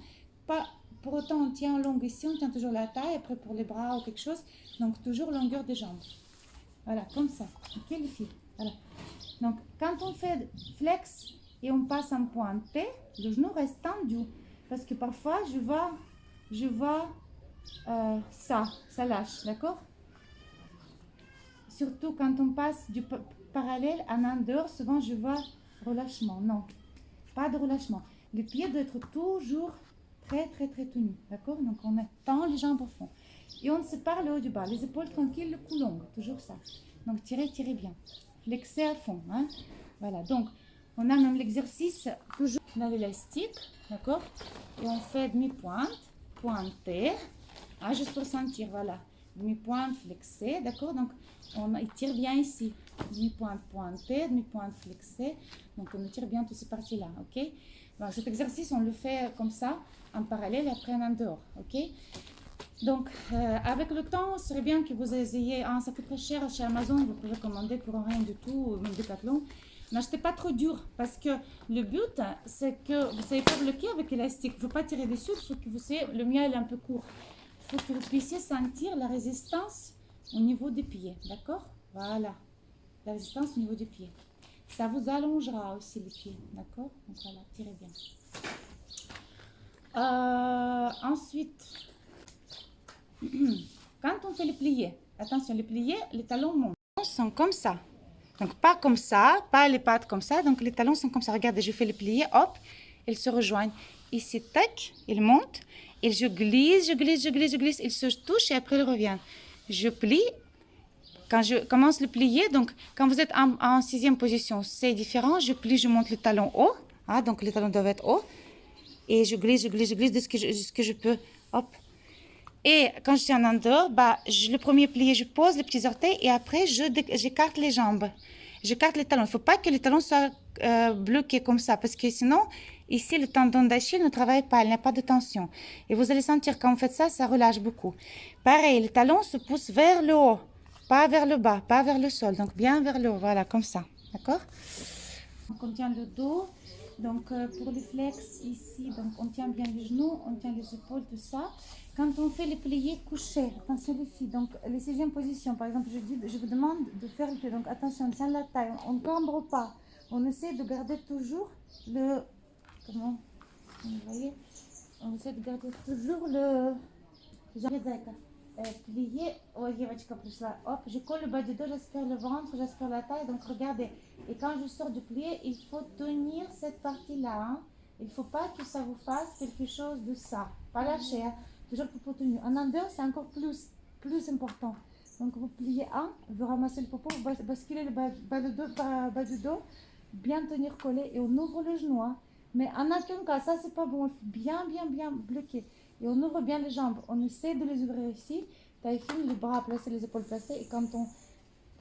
Pas pour autant on tient en longue ici, on tient toujours la taille, après pour les bras ou quelque chose. Donc toujours longueur des jambes. Voilà, comme ça. Ok les filles. Voilà. Donc quand on fait flex et on passe en pointé, le genou reste tendu parce que parfois je vois ça lâche, d'accord? Surtout quand on passe du parallèle à under, souvent je vois relâchement. Non, pas de relâchement. Le pied doit être toujours très tenu, d'accord? Donc on tend les jambes au fond. Et on sépare le haut du bas, les épaules tranquilles, le cou long, toujours ça. Donc tirez bien. Flexez à fond, hein? Voilà, donc on a même l'exercice toujours dans l'élastique, d'accord? Et on fait demi-pointe, pointée, hein, juste pour sentir, voilà. Demi-pointe flexée, d'accord? Donc on tire bien ici. Demi-pointe pointée, demi-pointe flexée. Donc on tire bien toutes ces parties-là, ok? Bon, cet exercice, on le fait comme ça, en parallèle et après en dehors, ok? Donc avec le temps, ce serait bien que vous ayez, ça coûte très cher chez Amazon, vous pouvez commander pour rien du tout, même Decathlon. N'achetez pas trop dur parce que le but, c'est que vous ne soyez pas bloqué avec l'élastique. Il ne faut pas tirer dessus, il faut que vous soyez, le mien est un peu court. Il faut que vous puissiez sentir la résistance au niveau des pieds, d'accord? Voilà, la résistance au niveau des pieds. Ça vous allongera aussi les pieds, d'accord? Donc voilà, tirez bien. Ensuite, quand on fait les pliés, attention, les pliés, les talons montent. Les talons sont comme ça. Donc pas comme ça, pas les pattes comme ça. Donc les talons sont comme ça. Regardez, je fais les pliés, hop, ils se rejoignent. Ici, tac, ils montent. Et je glisse, ils se touchent et après ils reviennent. Je plie. Quand je commence le plier, donc quand vous êtes en 6e position, c'est différent. Je plie, je monte le talon haut. Ah, donc les talons doivent être hauts. Et je glisse de ce que je peux. Hop. Et quand je suis en under, le premier plié, je pose les petits orteils et après, j'écarte les jambes. J'écarte les talons. Il ne faut pas que les talons soient bloqués comme ça parce que sinon, ici, le tendon d'Achille ne travaille pas, il n'y a pas de tension. Et vous allez sentir quand vous faites ça, ça relâche beaucoup. Pareil, les talons se poussent vers le haut, pas vers le bas, pas vers le sol. Donc, bien vers le haut, voilà, comme ça. D'accord? Donc, on tient le dos. Donc, pour les flex, ici, donc on tient bien les genoux, on tient les épaules, tout ça. Quand on fait les pliés couchés, attention les filles, donc les 6e positions, par exemple, je vous demande de faire le pied. Donc, attention, on tient la taille, on ne cambre pas. On essaie de garder toujours le... Comment? Vous voyez? On essaie de garder toujours le... Plié, oh, hop, je colle le bas du dos, j'aspire le ventre, j'aspire la taille, donc regardez. Et quand je sors du plié, il faut tenir cette partie-là. Hein. Il ne faut pas que ça vous fasse quelque chose de ça. Pas lâcher, hein. Toujours popo tenu. En under, c'est encore plus important. Donc vous pliez un, vous ramassez le popo, vous basculez le bas du dos, bien tenir collé et on ouvre le genou. Hein. Mais en aucun cas, ça c'est pas bon, il faut bien bloquer. Et on ouvre bien les jambes, on essaie de les ouvrir ici, taille fine, les bras placés, les épaules placées. Et quand on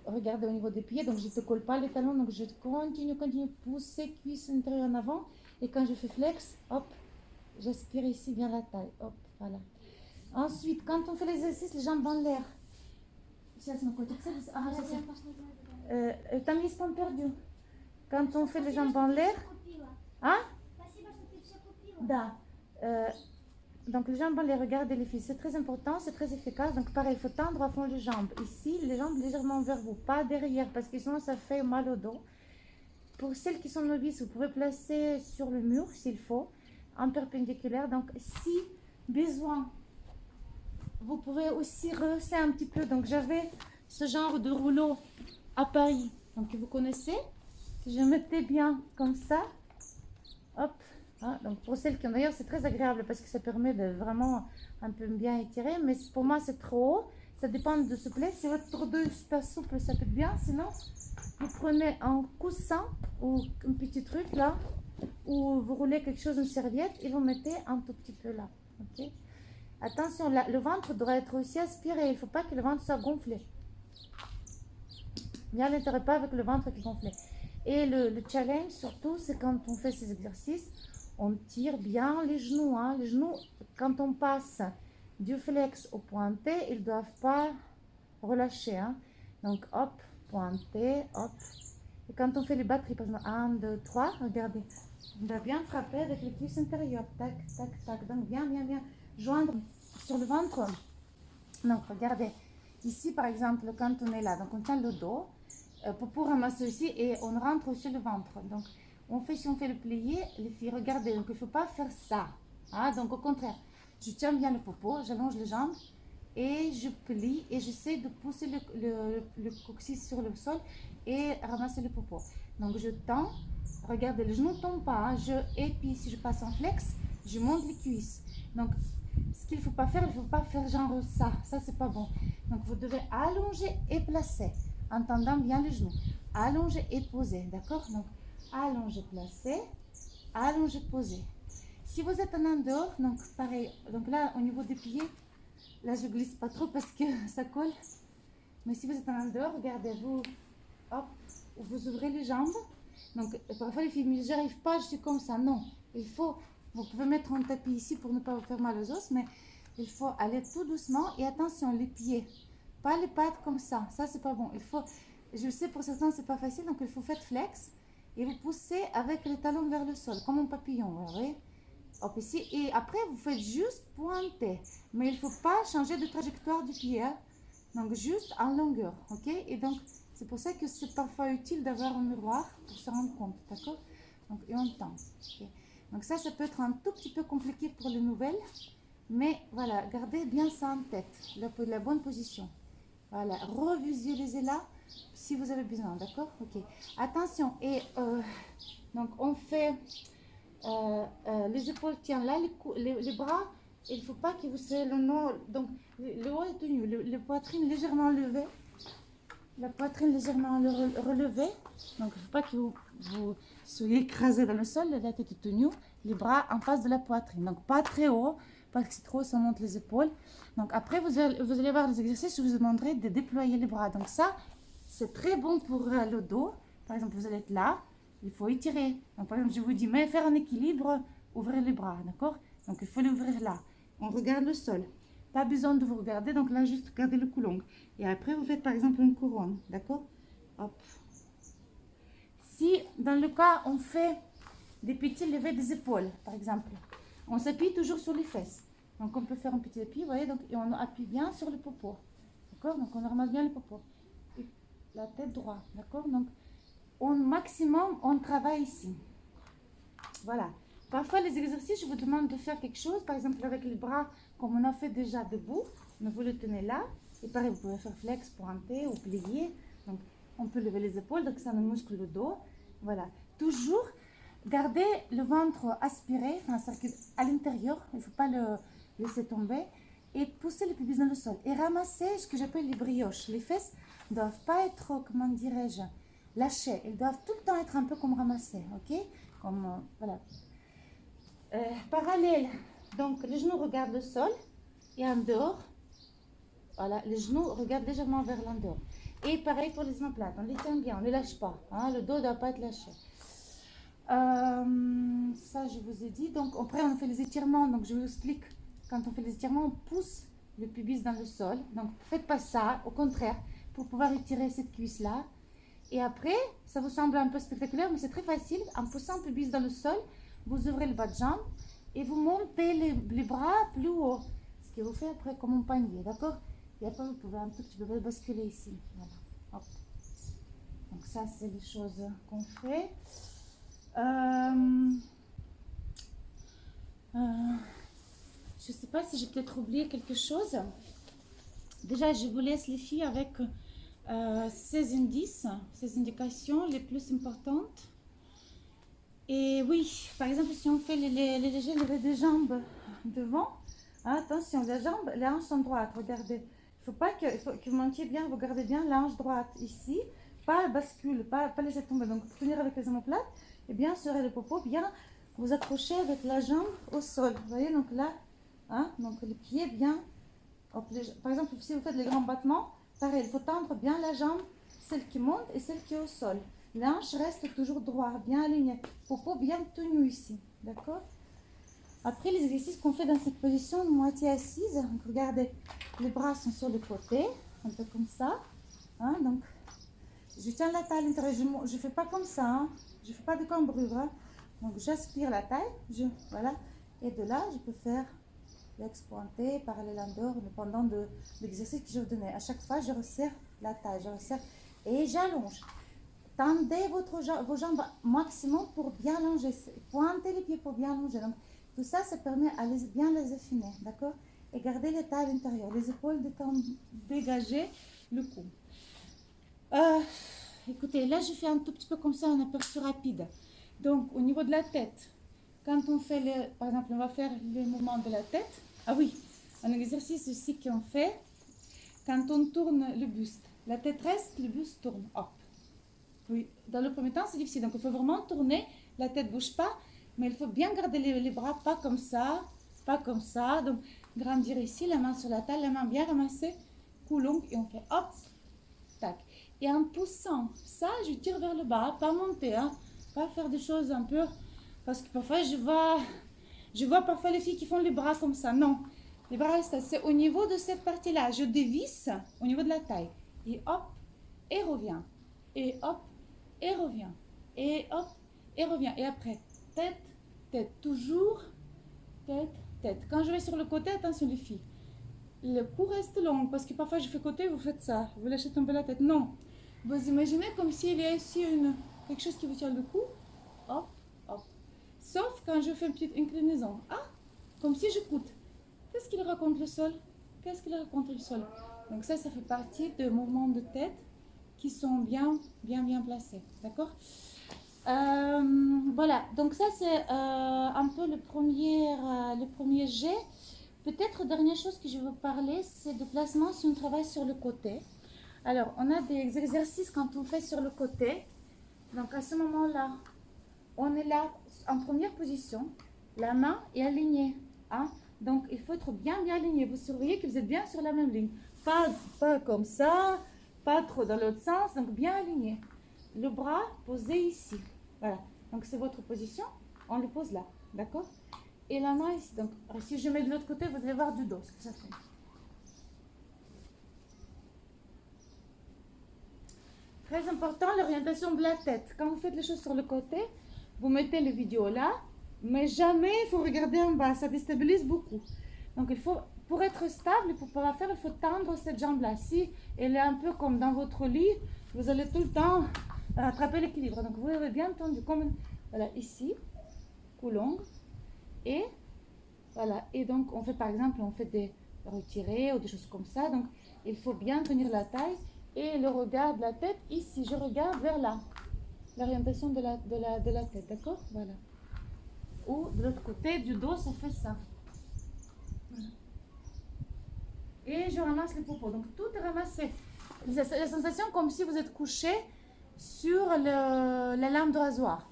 regarde au niveau des pieds, donc je ne te colle pas les talons, donc je continue, pousser cuisse intérieure en avant. Et quand je fais flex, hop, j'aspire ici bien la taille, hop, voilà. Ensuite, quand on fait l'exercice, les jambes dans l'air. T'as mis ton perdu. quand on fait les jambes en l'air. Hein? Da. Donc les jambes en l'air, regardez les filles, c'est très important, c'est très efficace. Donc pareil, il faut tendre à fond les jambes. Ici, les jambes légèrement vers vous, pas derrière, parce que sinon ça fait mal au dos. Pour celles qui sont novices, vous pouvez placer sur le mur s'il faut, en perpendiculaire. Donc si besoin, vous pouvez aussi rehausser un petit peu. Donc j'avais ce genre de rouleau à Paris, donc vous connaissez. Je mettais bien comme ça, hop. Ah, donc pour celles qui ont, d'ailleurs c'est très agréable parce que ça permet de vraiment un peu bien étirer, mais pour moi c'est trop haut, ça dépend de souplesse. Si votre dos est super souple, ça peut être bien. Sinon vous prenez un coussin ou un petit truc là, ou vous roulez quelque chose, une serviette, et vous mettez un tout petit peu là, ok. Attention, là, le ventre doit être aussi aspiré, il ne faut pas que le ventre soit gonflé. Bien à l'intérieur, pas avec le ventre qui est gonflé. Et le challenge surtout, c'est quand on fait ces exercices, on tire bien les genoux. Hein. Les genoux, quand on passe du flex au pointé, ils ne doivent pas relâcher. Hein. Donc hop, pointé, hop. Et quand on fait les batteries, par exemple 1, 2, 3, regardez. On doit bien frapper avec les cuisses intérieures. Tac, tac, tac. Donc bien joindre sur le ventre. Donc regardez. Ici par exemple, quand on est là, donc on tient le dos pour ramasser aussi et on rentre sur le ventre. Donc si on fait le plié, les filles, regardez, donc il ne faut pas faire ça. Hein, donc au contraire, je tiens bien le popo, j'allonge les jambes et je plie et j'essaie de pousser le coccyx sur le sol et ramasser le popo. Donc je tends, regardez, le genou ne tombe pas, hein, et puis si je passe en flex, je monte les cuisses. Donc ce qu'il ne faut pas faire, il ne faut pas faire genre ça c'est pas bon. Donc vous devez allonger et placer, en tendant bien les genoux. Allonger et poser, d'accord? Donc allonger, placer, allonger, poser. Si vous êtes en dehors, donc pareil, donc là au niveau des pieds, là je glisse pas trop parce que ça colle. Mais si vous êtes en dehors, regardez, vous, hop, vous ouvrez les jambes. Donc parfois les filles me disent, j'arrive pas, je suis comme ça. Non, il faut, vous pouvez mettre un tapis ici pour ne pas vous faire mal aux os, mais il faut aller tout doucement et attention, les pieds, pas les pattes comme ça c'est pas bon. Il faut, je sais pour certains c'est pas facile, donc il faut faire flex et vous poussez avec les talons vers le sol, comme un papillon, vous voyez. Hop, ici, et après vous faites juste pointer, mais il faut pas changer de trajectoire du pied, hein. Donc juste en longueur, ok. Et donc c'est pour ça que c'est parfois utile d'avoir un miroir pour se rendre compte, d'accord. Donc et on tend, okay. Donc ça peut être un tout petit peu compliqué pour les nouvelles, mais voilà, gardez bien ça en tête, la bonne position. Voilà, revisualisez-la si vous avez besoin, d'accord. Ok, attention, et donc on fait les épaules tiennent là, les bras, il ne faut pas que vous soyez le nom, donc le haut est tenu, la poitrine légèrement levée, la poitrine légèrement relevée, donc il ne faut pas que vous soyez écrasé dans le sol, la tête est tenue, les bras en face de la poitrine, donc pas très haut, parce que c'est trop, ça monte les épaules. Donc après, vous allez voir les exercices, je vous demanderai de déployer les bras. Donc ça, c'est très bon pour le dos. Par exemple, vous allez être là, il faut étirer. Donc par exemple, je vous dis, mais faire un équilibre, ouvrez les bras, d'accord? Donc il faut les ouvrir là. On regarde le sol. Pas besoin de vous regarder, donc là, juste gardez le cou long. Et après, vous faites par exemple une couronne, d'accord? Hop. Si, dans le cas, on fait des petits levés des épaules, par exemple, on s'appuie toujours sur les fesses. Donc on peut faire un petit appui, vous voyez, donc, et on appuie bien sur le popo. D'accord? Donc on ramasse bien le popo. Et la tête droite, d'accord? Donc au maximum, on travaille ici. Voilà. Parfois les exercices, je vous demande de faire quelque chose, par exemple avec les bras, comme on a fait déjà debout, mais vous le tenez là. Et pareil, vous pouvez faire flex, pointer ou plier. Donc on peut lever les épaules, donc ça nous muscle le dos. Voilà. Toujours gardez le ventre aspiré, enfin à l'intérieur, il ne faut pas le laisser tomber. Et poussez le pubis dans le sol. Et ramassez ce que j'appelle les brioches. Les fesses ne doivent pas être, comment dirais-je, lâchées. Elles doivent tout le temps être un peu comme ramassées, ok? Comme, voilà. Parallèle, donc les genoux regardent le sol et en dehors. Voilà, les genoux regardent légèrement vers l'en dehors. Et pareil pour les omoplates, on les tient bien, on ne les lâche pas. Hein, le dos ne doit pas être lâché. Ça je vous ai dit. Donc après on fait les étirements, donc je vous explique. Quand on fait les étirements, on pousse le pubis dans le sol. Donc faites pas ça, au contraire, pour pouvoir étirer cette cuisse là. Et après, ça vous semble un peu spectaculaire, mais c'est très facile. En poussant le pubis dans le sol, vous ouvrez le bas de jambe et vous montez les bras plus haut. Ce qui vous fait après comme un panier, d'accord? Et après, vous pouvez un tout petit peu basculer ici. Voilà. Hop. Donc ça, c'est les choses qu'on fait. Je ne sais pas si j'ai peut-être oublié quelque chose. Déjà, je vous laisse les filles avec ces indices, ces indications les plus importantes. Et oui, par exemple, si on fait les légers levées des jambes devant, hein, attention, les hanches sont droites, regardez. Il faut pas que vous montiez bien, vous gardez bien la hanche droite ici, pas bascule, pas laisser tomber. Donc, tenir avec les omoplates et bien serrer le popo, bien vous accrochez avec la jambe au sol. Vous voyez, donc là, hein, donc les pieds bien. Par exemple, si vous faites les grands battements, pareil, il faut tendre bien la jambe, celle qui monte et celle qui est au sol. Les hanches restent toujours droites, bien alignées. Popo bien tenu ici, d'accord? Après, les exercices qu'on fait dans cette position, moitié assise, donc regardez, les bras sont sur le côté, un peu comme ça. Hein, donc, je tiens la taille à l'intérieur, je ne fais pas comme ça, hein, je ne fais pas de cambrure. Hein. Donc, j'aspire la taille, voilà, et de là, je peux faire l'ex-pointé, parallèle en dehors, dépendant de l'exercice que je vous donnais. À chaque fois, je resserre la taille, je resserre et j'allonge. Tendez vos jambes maximum pour bien allonger. Pointez les pieds pour bien allonger. Donc, tout ça, ça permet à bien les affiner, d'accord? Et gardez les tailles à l'intérieur, les épaules dégagées, le cou. Écoutez, là, je fais un tout petit peu comme ça, un aperçu rapide. Donc, au niveau de la tête, quand on fait, par exemple, on va faire le mouvement de la tête. Ah oui, un exercice aussi qu'on fait, quand on tourne le buste. La tête reste, le buste tourne. Hop. Oui, dans le premier temps, c'est difficile. Donc, il faut vraiment tourner. La tête ne bouge pas, mais il faut bien garder les bras, pas comme ça, pas comme ça. Donc, grandir ici, la main sur la taille, la main bien ramassée, cou long, et on fait hop, tac. Et en poussant ça, je tire vers le bas, pas monter, hein, pas faire des choses un peu... Parce que parfois, je vois parfois les filles qui font les bras comme ça. Non, les bras restent assez au niveau de cette partie-là. Je dévisse au niveau de la taille. Et hop, et revient. Et hop, et revient. Et hop, et revient. Et après, tête, tête. Toujours tête, tête. Quand je vais sur le côté, attention les filles. Le cou reste long parce que parfois je fais côté, vous faites ça. Vous lâchez tomber la tête. Non. Vous imaginez comme s'il y a ici quelque chose qui vous tient le cou. Hop, hop. Sauf quand je fais une petite inclinaison. Ah, comme si je coûte. Qu'est-ce qu'il raconte le sol? Qu'est-ce qu'il raconte le sol? Donc ça fait partie des mouvements de tête qui sont bien placés. D'accord? Voilà. Donc ça, c'est un peu le premier jet. Peut-être dernière chose que je veux parler, c'est de placement si on travaille sur le côté. Alors, on a des exercices quand on fait sur le côté. Donc à ce moment-là, on est là en première position, la main est alignée. Hein? Donc, il faut être bien aligné. Vous surveillez que vous êtes bien sur la même ligne. Pas comme ça, pas trop dans l'autre sens. Donc, bien aligné. Le bras posé ici. Voilà. Donc, c'est votre position. On le pose là. D'accord? Et la main ici. Donc, si je mets de l'autre côté, vous allez voir du dos ce que ça fait. Très important, l'orientation de la tête. Quand vous faites les choses sur le côté, vous mettez les vidéos là, mais jamais il faut regarder en bas, ça déstabilise beaucoup. Donc il faut, pour être stable et pour pouvoir faire, il faut tendre cette jambe-là. Si elle est un peu comme dans votre lit, vous allez tout le temps rattraper l'équilibre. Donc vous avez bien tendu, comme voilà, ici, cou long, et voilà. Et donc on fait par exemple, on fait des retirés ou des choses comme ça. Donc il faut bien tenir la taille et le regard de la tête ici. Je regarde vers là. L'orientation de la tête, d'accord? Voilà. Ou de l'autre côté du dos, ça fait ça. Voilà. Et je ramasse les popos. Donc tout est ramassé. La sensation comme si vous êtes couché sur la lame de rasoir.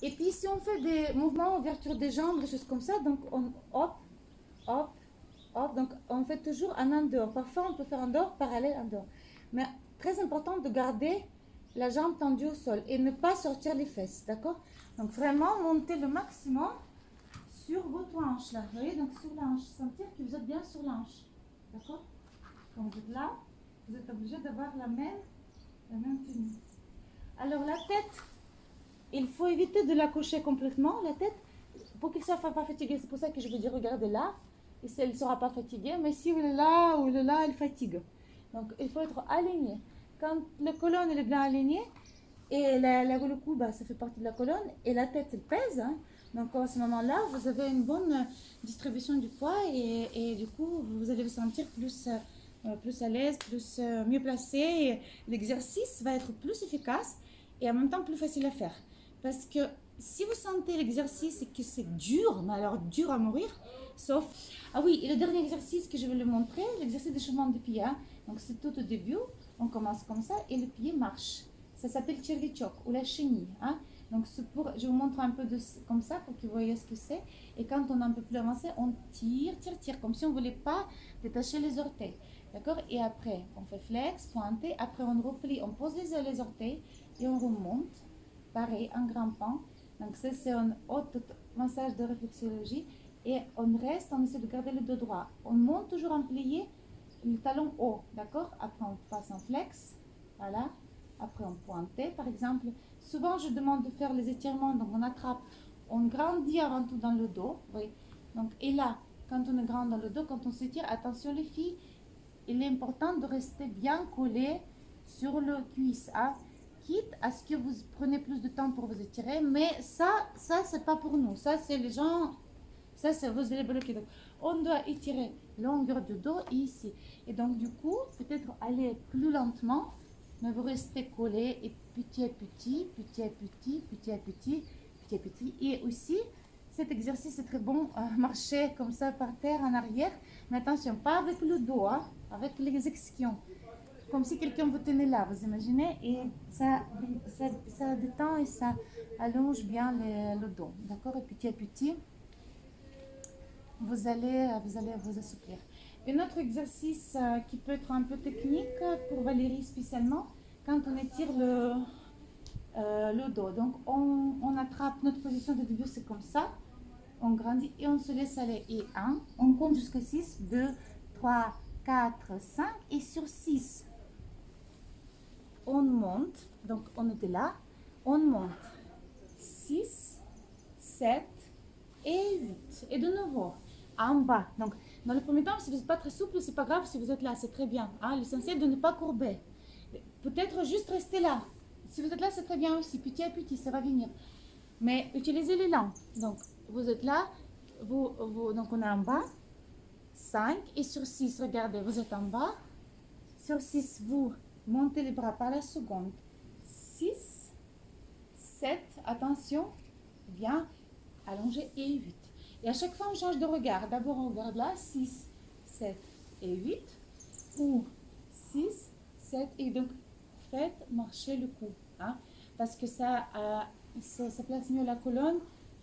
Et puis si on fait des mouvements, ouverture des jambes, des choses comme ça, donc on hop, hop, hop. Donc on fait toujours un en dehors. Parfois on peut faire en dehors, parallèle en dehors. Mais très important de garder la jambe tendue au sol et ne pas sortir les fesses, d'accord? Donc vraiment monter le maximum sur votre hanche là, vous voyez, donc sur la hanche, sentir que vous êtes bien sur la hanche, d'accord? Quand vous êtes là, vous êtes obligé d'avoir la même la même tenue. Alors la tête, il faut éviter de la coucher complètement, la tête, pour qu'il ne soit pas fatigué. C'est pour ça que je veux dire, regardez là, et elle ne sera pas fatiguée, mais si vous est là ou il est là, elle fatigue. Donc il faut être aligné. Quand la colonne elle est bien alignée, et le cou, bah, ça fait partie de la colonne, et la tête, elle pèse. Hein. Donc à ce moment-là, vous avez une bonne distribution du poids, et du coup, vous allez vous sentir plus à l'aise, mieux placé. Et l'exercice va être plus efficace et en même temps plus facile à faire. Parce que si vous sentez l'exercice et que c'est dur, mais alors dur à mourir, sauf... Ah oui, et le dernier exercice que je vais le montrer, l'exercice d'échauffement des pieds. Hein. Donc c'est tout au début, on commence comme ça et le pied marche. Ça s'appelle Chirvichok ou la chenille. Hein. Donc je vous montre un peu comme ça pour que vous voyez ce que c'est. Et quand on est un peu plus avancé, on tire, comme si on ne voulait pas détacher les orteils. D'accord. Et après, on fait flex, pointé. Après, on replie, on pose les orteils et on remonte. Pareil, en grimpant. Donc ça, c'est un autre massage de réflexologie. Et on reste, on essaie de garder le dos droit. On monte toujours en plié, le talon haut. D'accord. Après, on passe en flex. Voilà. Après, on pointé, par exemple. Souvent, je demande de faire les étirements. Donc, on attrape. On grandit avant tout dans le dos. Oui. Donc, et là, quand on est grand dans le dos, quand on s'étire, attention les filles, il est important de rester bien collé sur le cuisse, hein, quitte à ce que vous preniez plus de temps pour vous étirer, mais ça c'est pas pour nous, ça c'est les gens, ça c'est vous allez bloquer. Donc on doit étirer longueur de dos ici, et donc du coup peut-être aller plus lentement, mais vous restez collé et petit à petit, petit à petit, petit à petit, petit à petit, et aussi cet exercice est très bon, marcher comme ça par terre en arrière, mais attention, pas avec le dos, hein, avec les ischions. Comme si quelqu'un vous tenait là, vous imaginez, et ça détend et ça allonge bien le dos, d'accord. Et petit à petit, vous allez vous assouplir. Un autre exercice qui peut être un peu technique pour Valérie spécialement, quand on étire le dos. Donc on attrape notre position de début, c'est comme ça. On grandit et on se laisse aller. Et 1, on compte jusqu'à 6, 2, 3, 4, 5. Et sur 6, on monte. Donc on était là. On monte. 6, 7 et 8. Et de nouveau, en bas. Donc dans le premier temps, si vous n'êtes pas très souple, c'est pas grave si vous êtes là. C'est très bien. Hein? L'essentiel de ne pas courber. Peut-être juste rester là. Si vous êtes là, c'est très bien aussi. Petit à petit, ça va venir. Mais utilisez l'élan. Donc, vous êtes là, donc on est en bas, 5, et sur 6, regardez, vous êtes en bas, sur 6, vous montez les bras par la seconde, 6, 7, attention, bien, allongé, et 8. Et à chaque fois, on change de regard. D'abord, on regarde là, 6, 7 et 8, ou 6, 7, et donc, faites marcher le cou, hein, parce que ça place mieux la colonne,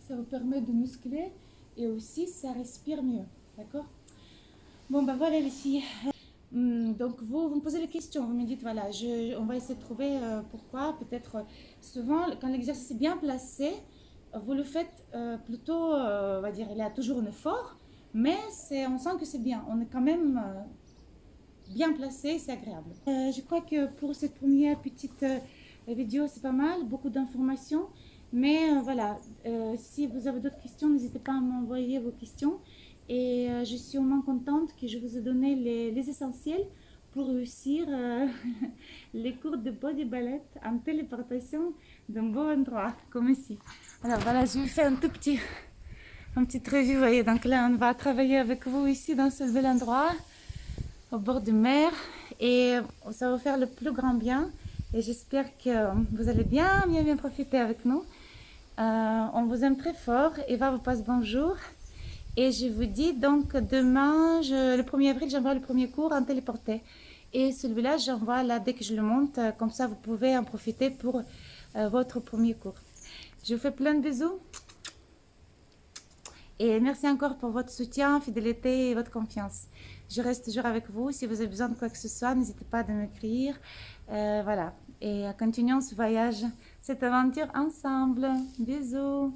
ça vous permet de muscler et aussi ça respire mieux, d'accord. Bon ben voilà les filles. Donc vous me posez des questions, vous me dites voilà, on va essayer de trouver pourquoi. Peut-être souvent quand l'exercice est bien placé, vous le faites plutôt, on va dire, il y a toujours un effort, mais on sent que c'est bien, on est quand même bien placé, c'est agréable. Je crois que pour cette première petite vidéo, c'est pas mal, beaucoup d'informations. Mais voilà, si vous avez d'autres questions, n'hésitez pas à m'envoyer vos questions. Et je suis au moins contente que je vous ai donné les essentiels pour réussir les cours de body ballet en téléportation d'un beau endroit, comme ici. Alors voilà, je vous fais un petit revue, vous voyez. Donc là, on va travailler avec vous ici dans ce bel endroit, au bord de mer. Et ça va vous faire le plus grand bien. Et j'espère que vous allez bien profiter avec nous. On vous aime très fort. Eva vous passe bonjour. Et je vous dis donc demain, le 1er avril, j'envoie le premier cours en téléporté. Et celui-là, j'envoie là dès que je le monte. Comme ça, vous pouvez en profiter pour votre premier cours. Je vous fais plein de bisous. Et merci encore pour votre soutien, fidélité et votre confiance. Je reste toujours avec vous. Si vous avez besoin de quoi que ce soit, n'hésitez pas à m'écrire. Voilà. Et continuons ce voyage, cette aventure ensemble. Bisous.